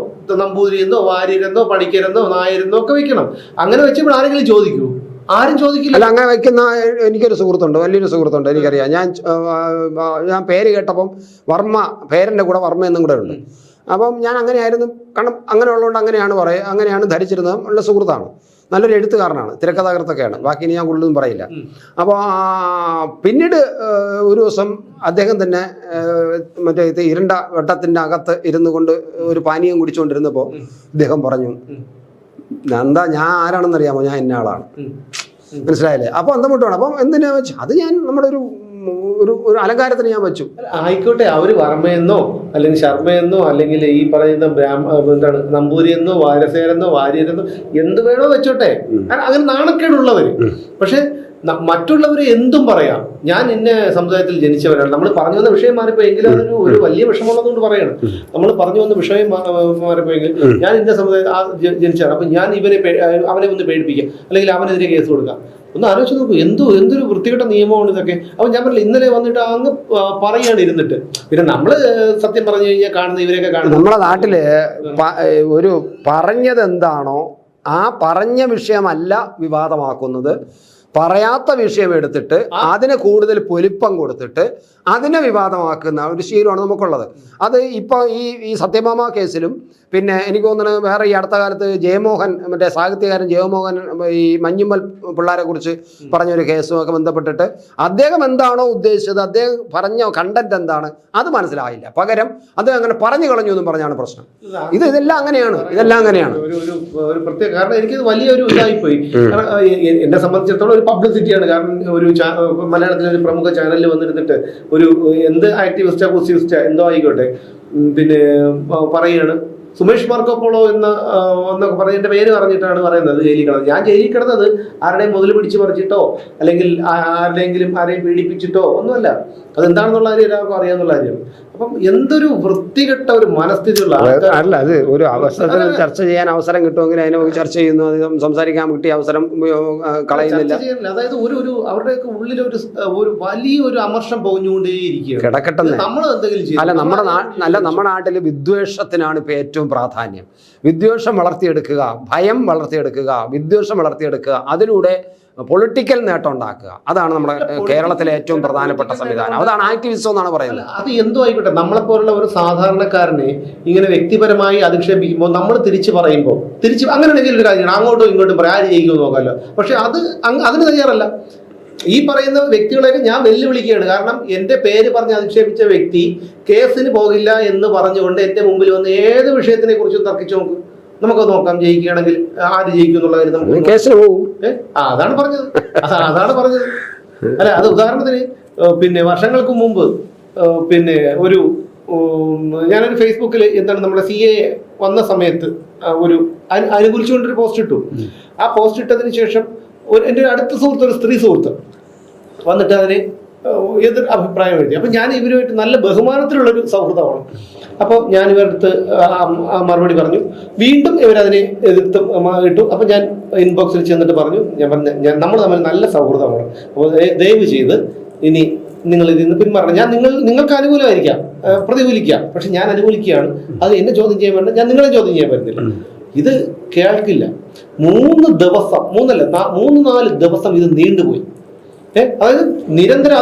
Speaker 1: നമ്പൂതിരിയെന്നോ വാര്യരെന്നോ പണിക്കരെന്നോ നായരെന്നോ ഒക്കെ വെക്കണം. അങ്ങനെ വെച്ചപ്പോൾ ആരെങ്കിലും ചോദിക്കൂ? ആരും ചോദിക്കില്ല.
Speaker 2: അല്ല, അങ്ങനെ വെക്കുന്ന എനിക്കൊരു സുഹൃത്തുണ്ട്, വലിയൊരു സുഹൃത്തുണ്ട്, എനിക്കറിയാം. ഞാൻ പേര് കേട്ടപ്പം വർമ്മ, പേരിൻ്റെ കൂടെ വർമ്മ എന്നും കൂടെ ഉണ്ട്. അപ്പം ഞാൻ അങ്ങനെയായിരുന്നു, കാരണം അങ്ങനെയുള്ളതുകൊണ്ട് അങ്ങനെയാണ് ധരിച്ചിരുന്നത്. ഉള്ള സുഹൃത്താണ്, നല്ലൊരു എഴുത്തുകാരനാണ്, തിരക്കഥാകൃത്തൊക്കെയാണ്. ബാക്കി ഇനി ഞാൻ കൂടുതലൊന്നും പറയില്ല. അപ്പോൾ പിന്നീട് ഒരു ദിവസം അദ്ദേഹം തന്നെ മറ്റേ ഇരുണ്ട വെട്ടത്തിൻ്റെ അകത്ത് ഇരുന്നു കൊണ്ട് ഒരു പാനീയം കുടിച്ചുകൊണ്ടിരുന്നപ്പോൾ ഇദ്ദേഹം പറഞ്ഞു, എന്താ ഞാൻ ആരാണെന്നറിയാമോ, ഞാൻ ഇന്ന ആളാണ്. മനസ്സിലായില്ലേ? അപ്പോൾ അന്തം വിട്ടുവാണ്. അപ്പം എന്തിനാ വെച്ചു, അത് ഞാൻ നമ്മുടെ ഒരു അലങ്കാരത്തിന് ഞാൻ വെച്ചു.
Speaker 1: ആയിക്കോട്ടെ, അവര് വർമ്മയെന്നോ അല്ലെങ്കിൽ ശർമ്മയെന്നോ അല്ലെങ്കിൽ ഈ പറയുന്ന എന്താണ് നമ്പൂരിയെന്നോ വാരസേരെന്നോ വാര്യരെന്നോ എന്ത് വേണോ വെച്ചോട്ടെ, അങ്ങനെ നാണക്കേടുള്ളവര്. പക്ഷെ മറ്റുള്ളവരെ എന്തും പറയാം, ഞാൻ ഇന്ന സമുദായത്തിൽ ജനിച്ചവരാണ്, നമ്മൾ പറഞ്ഞു വന്ന വിഷയം മാറിപ്പോയെങ്കിലും അതൊരു ഒരു വലിയ വിഷമമുള്ളതുകൊണ്ട് പറയണം. നമ്മൾ പറഞ്ഞു വന്ന വിഷയം മാറിപ്പോയെങ്കിൽ ഞാൻ ഇന്ന സമുദായത്തിൽ ജനിച്ചതാണ്, അപ്പൊ ഞാൻ അവനെ ഒന്ന് പേടിപ്പിക്കാം, അല്ലെങ്കിൽ അവനെതിരെ കേസ് കൊടുക്കാം. ഒന്ന് ആലോചിച്ച് നോക്കൂ, എന്തൊരു വൃത്തികെട്ട നിയമമാണ് ഇതൊക്കെ. അപ്പൊ ഞാൻ പറഞ്ഞില്ല, ഇന്നലെ വന്നിട്ട് അങ്ങ് പറയാണ് ഇരുന്നിട്ട്. പിന്നെ നമ്മള് സത്യം പറഞ്ഞു കഴിഞ്ഞാൽ കാണുന്ന ഇവരെയൊക്കെ കാണുന്നത്
Speaker 2: നമ്മളെ നാട്ടില് ഒരു പറഞ്ഞത് എന്താണോ ആ പറഞ്ഞ വിഷയമല്ല വിവാദമാക്കുന്നത്, പറയാത്ത വിഷയം എടുത്തിട്ട് അതിന് കൂടുതൽ പൊലിപ്പം കൊടുത്തിട്ട് അതിനെ വിവാദമാക്കുന്ന ഒരു ശീലമാണ് നമുക്കുള്ളത്. അത് ഇപ്പോൾ ഈ സത്യഭാമ കേസിലും പിന്നെ എനിക്ക് തോന്നുന്നത് വേറെ ഈ അടുത്ത കാലത്ത് ജയമോഹൻ, മറ്റേ സാഹിത്യകാരൻ ജയമോഹൻ ഈ മഞ്ഞുമ്മൽ പിള്ളേരെ കുറിച്ച് പറഞ്ഞൊരു കേസുമൊക്കെ ബന്ധപ്പെട്ടിട്ട് അദ്ദേഹം എന്താണോ ഉദ്ദേശിച്ചത്, അദ്ദേഹം പറഞ്ഞ കണ്ടന്റ് എന്താണ് അത് മനസ്സിലായില്ല, പകരം അദ്ദേഹം അങ്ങനെ പറഞ്ഞു കളഞ്ഞു എന്നും പറഞ്ഞാണ് പ്രശ്നം. ഇതെല്ലാം അങ്ങനെയാണ്.
Speaker 1: ഒരു പ്രത്യേക കാരണം എനിക്കിത് വലിയൊരു ഇതായിപ്പോയി. എന്നെ സംബന്ധിച്ചിടത്തോളം ഒരു പബ്ലിസിറ്റിയാണ്. കാരണം ഒരു മലയാളത്തിലെ ഒരു പ്രമുഖ ചാനലിൽ വന്നിരുന്നിട്ട് ഒരു എന്ത് ആക്ടിവിസ്റ്റാ പോസിറ്റിവിസ്റ്റാ എന്തോ ആയിക്കോട്ടെ പിന്നെ പറയുകയാണ് സുമേഷ് മാർക്കോപ്പോളോ എന്നൊക്കെ പറഞ്ഞ് എൻ്റെ പേര് പറഞ്ഞിട്ടാണ് പറയുന്നത് ജയിലിൽ കിടന്നത്. ഞാൻ ജയിലിൽ കിടന്നത് ആരുടെയും മുതൽ പിടിച്ച് പറിച്ചിട്ടോ അല്ലെങ്കിൽ ആരെയും പീഡിപ്പിച്ചിട്ടോ ഒന്നുമല്ല. അതെന്താണെന്നുള്ള കാര്യം എല്ലാവർക്കും അറിയാവുന്ന കാര്യമാണ്. അപ്പം എന്തൊരു വൃത്തികെട്ട ഒരു മനസ്ഥിതിയുള്ള
Speaker 2: അല്ല, അത് ഒരു അവസരത്തിൽ ചർച്ച ചെയ്യാൻ അവസരം കിട്ടുമെങ്കിൽ അതിനെ ചർച്ച ചെയ്യുന്നു, സംസാരിക്കാൻ കിട്ടിയ അവസരം കളയുന്നില്ല.
Speaker 1: അതായത് അവരുടെയൊക്കെ ഉള്ളിൽ ഒരു വലിയൊരു അമർഷം പൊങ്ങുകൊണ്ടേയിരിക്കുകയാണ്.
Speaker 2: കിടക്കട്ടെ,
Speaker 1: നമ്മൾ എന്തെങ്കിലും
Speaker 2: അല്ല നമ്മുടെ നാട്ടിൽ വിദ്വേഷത്തിനാണ് ഇപ്പൊ ഏറ്റവും പ്രാധാന്യം. വിദ്വേഷം വളർത്തിയെടുക്കുക, ഭയം വളർത്തിയെടുക്കുക, വിദ്വേഷം വളർത്തിയെടുക്കുക, അതിലൂടെ പൊളിറ്റിക്കൽ നേട്ടം ഉണ്ടാക്കുക. അതാണ് നമ്മുടെ കേരളത്തിലെ ഏറ്റവും പ്രധാനപ്പെട്ട സംവിധാനം. അതാണ് ആക്ടിവിസം എന്നാണ് പറയുന്നത്.
Speaker 1: അത് എന്തോ ആയിക്കോട്ടെ, നമ്മളെപ്പോലുള്ള ഒരു സാധാരണക്കാരനെ ഇങ്ങനെ വ്യക്തിപരമായി അധിക്ഷേപിക്കുമ്പോൾ നമ്മൾ തിരിച്ചു പറയുമ്പോൾ അങ്ങനെയാണെങ്കിൽ ഒരു കാര്യമാണ്, അങ്ങോട്ടും ഇങ്ങോട്ടും പറയാൻ ജയിക്കുമെന്ന് നോക്കാമല്ലോ. പക്ഷെ അതിന് തയ്യാറല്ല. ഈ പറയുന്ന വ്യക്തികളെയൊക്കെ ഞാൻ വെല്ലുവിളിക്കുകയാണ്. കാരണം എൻ്റെ പേര് പറഞ്ഞ് അധിക്ഷേപിച്ച വ്യക്തി കേസിന് പോകില്ല എന്ന് പറഞ്ഞുകൊണ്ട് എൻ്റെ മുമ്പിൽ വന്ന് ഏത് വിഷയത്തിനെ കുറിച്ചും തർക്കിച്ചു നോക്കും. നമുക്ക് നോക്കാം, ജയിക്കുകയാണെങ്കിൽ ആര് ജയിക്കും എന്നുള്ള കാര്യം നമുക്ക്
Speaker 2: കേസിന് പോകും.
Speaker 1: അതാണ് പറഞ്ഞത്. അല്ല, അത് ഉദാഹരണത്തിന് പിന്നെ വർഷങ്ങൾക്ക് മുമ്പ് പിന്നെ ഞാനൊരു ഫേസ്ബുക്കിൽ എന്താണ് നമ്മുടെ CA വന്ന സമയത്ത് ഒരു അനുകൂലിച്ചുകൊണ്ടൊരു പോസ്റ്റ് ഇട്ടു. ആ പോസ്റ്റ് ഇട്ടതിന് ശേഷം എൻ്റെ ഒരു അടുത്ത സുഹൃത്ത്, ഒരു സ്ത്രീ സുഹൃത്ത് വന്നിട്ട് അതിന് എതിർ അഭിപ്രായം എഴുതി. അപ്പം ഞാൻ ഇവരുമായിട്ട് നല്ല ബഹുമാനത്തിലുള്ളൊരു സൗഹൃദമാണ്. അപ്പോൾ ഞാൻ ഇവരടുത്ത് മറുപടി പറഞ്ഞു. വീണ്ടും ഇവരതിനെ എതിർത്ത് ഇട്ടു. അപ്പം ഞാൻ ഇൻബോക്സിൽ ചെന്നിട്ട് പറഞ്ഞു, നമ്മൾ തമ്മിൽ നല്ല സൗഹൃദമാണ്, അപ്പോൾ ദയവ് ചെയ്ത് ഇനി നിങ്ങൾ ഇതിൽ നിന്ന് പിന്മാറണം. ഞാൻ നിങ്ങൾക്ക് അനുകൂലമായിരിക്കാം, പ്രതികൂലിക്കാം, പക്ഷെ ഞാൻ അനുകൂലിക്കുകയാണ്. അത് എന്നെ ചോദ്യം ചെയ്യാൻ പറ്റില്ല, ഞാൻ നിങ്ങളെ ചോദ്യം ചെയ്യാൻ പറ്റുന്നില്ല. ഇത് കേൾക്കില്ല. 3 ദിവസം 3-4 ദിവസം ഇത് നീണ്ടുപോയി. അതായത് നിരന്തരം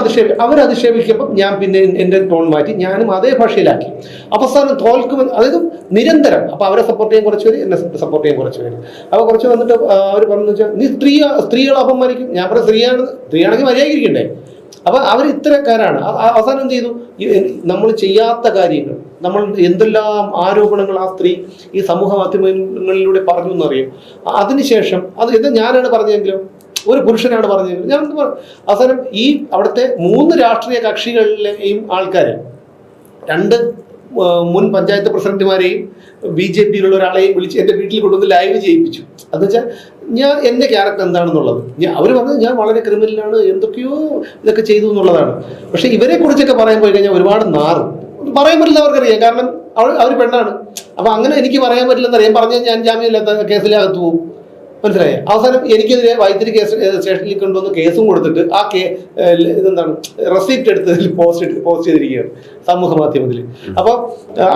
Speaker 1: അവരധിക്ഷേപിക്കുമ്പോൾ ഞാൻ പിന്നെ എൻ്റെ ടോൺ മാറ്റി ഞാനും അതേ ഭാഷയിലാക്കി. അവസാനം തോൽക്കുമെന്ന്, അതായത് നിരന്തരം. അപ്പോൾ അവരെ സപ്പോർട്ട് ചെയ്യാൻ കുറച്ച് പേര്, എന്നെ സപ്പോർട്ട് ചെയ്യാൻ കുറച്ച് പേര്. അപ്പോൾ കുറച്ച് വന്നിട്ട് അവർ പറഞ്ഞു വെച്ചാൽ നീ സ്ത്രീകളെ അപമാനിക്കും. ഞാൻ പറഞ്ഞ സ്ത്രീയാണെങ്കിൽ മര്യാദയിരിക്കണ്ടേ. അപ്പോൾ അവർ ഇത്തരക്കാരാണ്. അവസാനം എന്ത് ചെയ്തു, നമ്മൾ ചെയ്യാത്ത കാര്യങ്ങൾ, നമ്മൾ എന്തെല്ലാം ആരോപണങ്ങൾ ആ സ്ത്രീ ഈ സമൂഹ മാധ്യമങ്ങളിലൂടെ പറഞ്ഞു എന്നറിയും. അതിനുശേഷം ഇത് ഞാനാണ് പറഞ്ഞതെങ്കിലും ഒരു പുരുഷനാണ് പറഞ്ഞതെങ്കിലും ഞാൻ അവസാനം ഈ അവിടുത്തെ 3 രാഷ്ട്രീയ കക്ഷികളിലെയും ആൾക്കാർ, 2 മുൻ പഞ്ചായത്ത് പ്രസിഡന്റുമാരെയും BJPയിലുള്ള ഒരാളെയും വിളിച്ച് എൻ്റെ വീട്ടിൽ കൊണ്ടുവന്ന് ലൈവ് ചെയ്യിപ്പിച്ചു. എന്ന് വെച്ചാൽ എൻ്റെ ക്യാരക്ടർ എന്താണെന്നുള്ളത് അവർ പറഞ്ഞത് ഞാൻ വളരെ ക്രിമിനലാണ്, എന്തൊക്കെയോ ഇതൊക്കെ ചെയ്തു എന്നുള്ളതാണ്. പക്ഷെ ഇവരെ കുറിച്ചൊക്കെ പറയാൻ പോയി കഴിഞ്ഞാൽ ഒരുപാട് നാറും. പറയാൻ പറ്റില്ല, അവർക്കറിയാം. കാരണം അവർ പെണ്ണാണ്. അപ്പം അങ്ങനെ എനിക്ക് പറയാൻ പറ്റില്ലെന്നറിയാം. പറഞ്ഞാൽ ഞാൻ ജാമ്യമില്ലാത്ത കേസിലകത്ത് പോകും. മനസ്സിലായി. അവസാനം എനിക്കെതിരെ വൈദ്യുതി സ്റ്റേഷനിൽ കൊണ്ടുവന്ന് കേസും കൊടുത്തിട്ട് ആ ഇതെന്താണ് റെസിപ്റ്റ് എടുത്ത് പോസ്റ്റ് ചെയ്തിരിക്കുകയാണ് സമൂഹ മാധ്യമത്തിൽ. അപ്പോൾ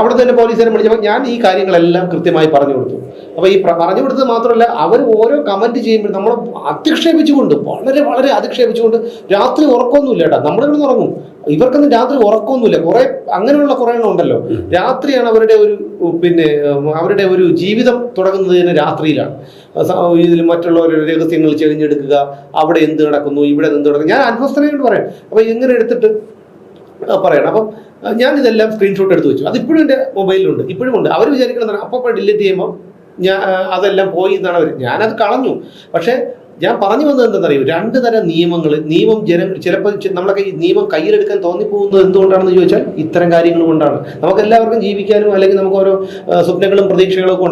Speaker 1: അവിടെ തന്നെ പോലീസുകാരെ വിളിച്ചപ്പോൾ ഞാൻ ഈ കാര്യങ്ങളെല്ലാം കൃത്യമായി പറഞ്ഞു കൊടുത്തു. അപ്പോൾ ഈ പറഞ്ഞു കൊടുത്തത് മാത്രമല്ല, അവർ ഓരോ കമന്റ് ചെയ്യുമ്പോൾ നമ്മൾ അധിക്ഷേപിച്ചുകൊണ്ട്, വളരെ വളരെ അധിക്ഷേപിച്ചുകൊണ്ട്, രാത്രി ഉറക്കമൊന്നുമില്ല കേട്ടോ. നമ്മളിവിടെ ഉറങ്ങും, ഇവർക്കൊന്നും രാത്രി ഉറക്കമൊന്നുമില്ല. കുറെ അങ്ങനെയുള്ള കുറെ എണ്ണം ഉണ്ടല്ലോ. രാത്രിയാണ് അവരുടെ ഒരു ജീവിതം തുടങ്ങുന്നത് തന്നെ രാത്രിയിലാണ്. ഇതിൽ മറ്റുള്ളവരുടെ രഹസ്യങ്ങൾ ചെറിഞ്ഞെടുക്കുക, അവിടെ എന്ത് നടക്കുന്നു, ഇവിടെ എന്ത് നടക്കുന്നു, ഞാൻ അന്വസ്ത്രയോട് പറയാം. അപ്പോൾ ഇങ്ങനെ എടുത്തിട്ട് പറയണം. അപ്പം ഞാൻ ഇതെല്ലാം സ്ക്രീൻഷോട്ട് എടുത്ത് വെച്ചു. അതിപ്പോഴും എൻ്റെ മൊബൈലിലുണ്ട്, ഇപ്പോഴും ഉണ്ട്. അവർ വിചാരിക്കണം അപ്പോൾ ഡിലീറ്റ് ചെയ്യുമ്പോൾ അതെല്ലാം പോയി എന്നാണ് അവർ. ഞാനത് കളഞ്ഞു. പക്ഷേ ഞാൻ പറഞ്ഞു വന്നത് എന്താണെന്നറിയോ, രണ്ട് തരം നിയമം ചിലപ്പോൾ നമ്മളൊക്കെ ഈ നിയമം കയ്യിലെടുക്കാൻ തോന്നിപ്പോകുന്നത് എന്തുകൊണ്ടാണെന്ന് ചോദിച്ചാൽ ഇത്തരം കാര്യങ്ങൾ കൊണ്ടാണ്. നമുക്ക് എല്ലാവർക്കും ജീവിക്കാനും അല്ലെങ്കിൽ നമുക്ക് ഓരോ സ്വപ്നങ്ങളും പ്രതീക്ഷകളും ഒക്കെ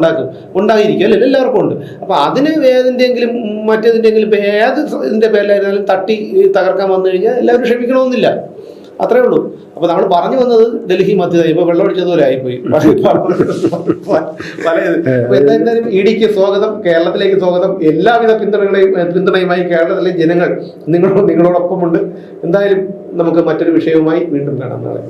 Speaker 1: ഉണ്ടായിരിക്കും അല്ലേ, എല്ലാവർക്കും ഉണ്ട്. അപ്പോൾ അതിന് ഏതിൻ്റെങ്കിലും മറ്റേതിൻ്റെങ്കിലും ഏത് ഇതിൻ്റെ പേരിലായിരുന്നാലും തട്ടി തകർക്കാൻ വന്നു കഴിഞ്ഞാൽ എല്ലാവരും ക്ഷമിക്കണമെന്നില്ല, അത്രേ ഉള്ളൂ. അപ്പോൾ നമ്മൾ പറഞ്ഞു വന്നത് ഡൽഹി മധ്യത ഇപ്പോൾ വെള്ളമൊഴിച്ചതുപോലെ ആയിപ്പോയി പല. എന്തായാലും ഇഡിക്ക് സ്വാഗതം, കേരളത്തിലേക്ക് സ്വാഗതം. എല്ലാവിധ പിന്തുണയുമായി കേരളത്തിലെ ജനങ്ങൾ നിങ്ങളോടൊപ്പമുണ്ട്. എന്തായാലും നമുക്ക് മറ്റൊരു വിഷയവുമായി വീണ്ടും കാണാം നാളെ.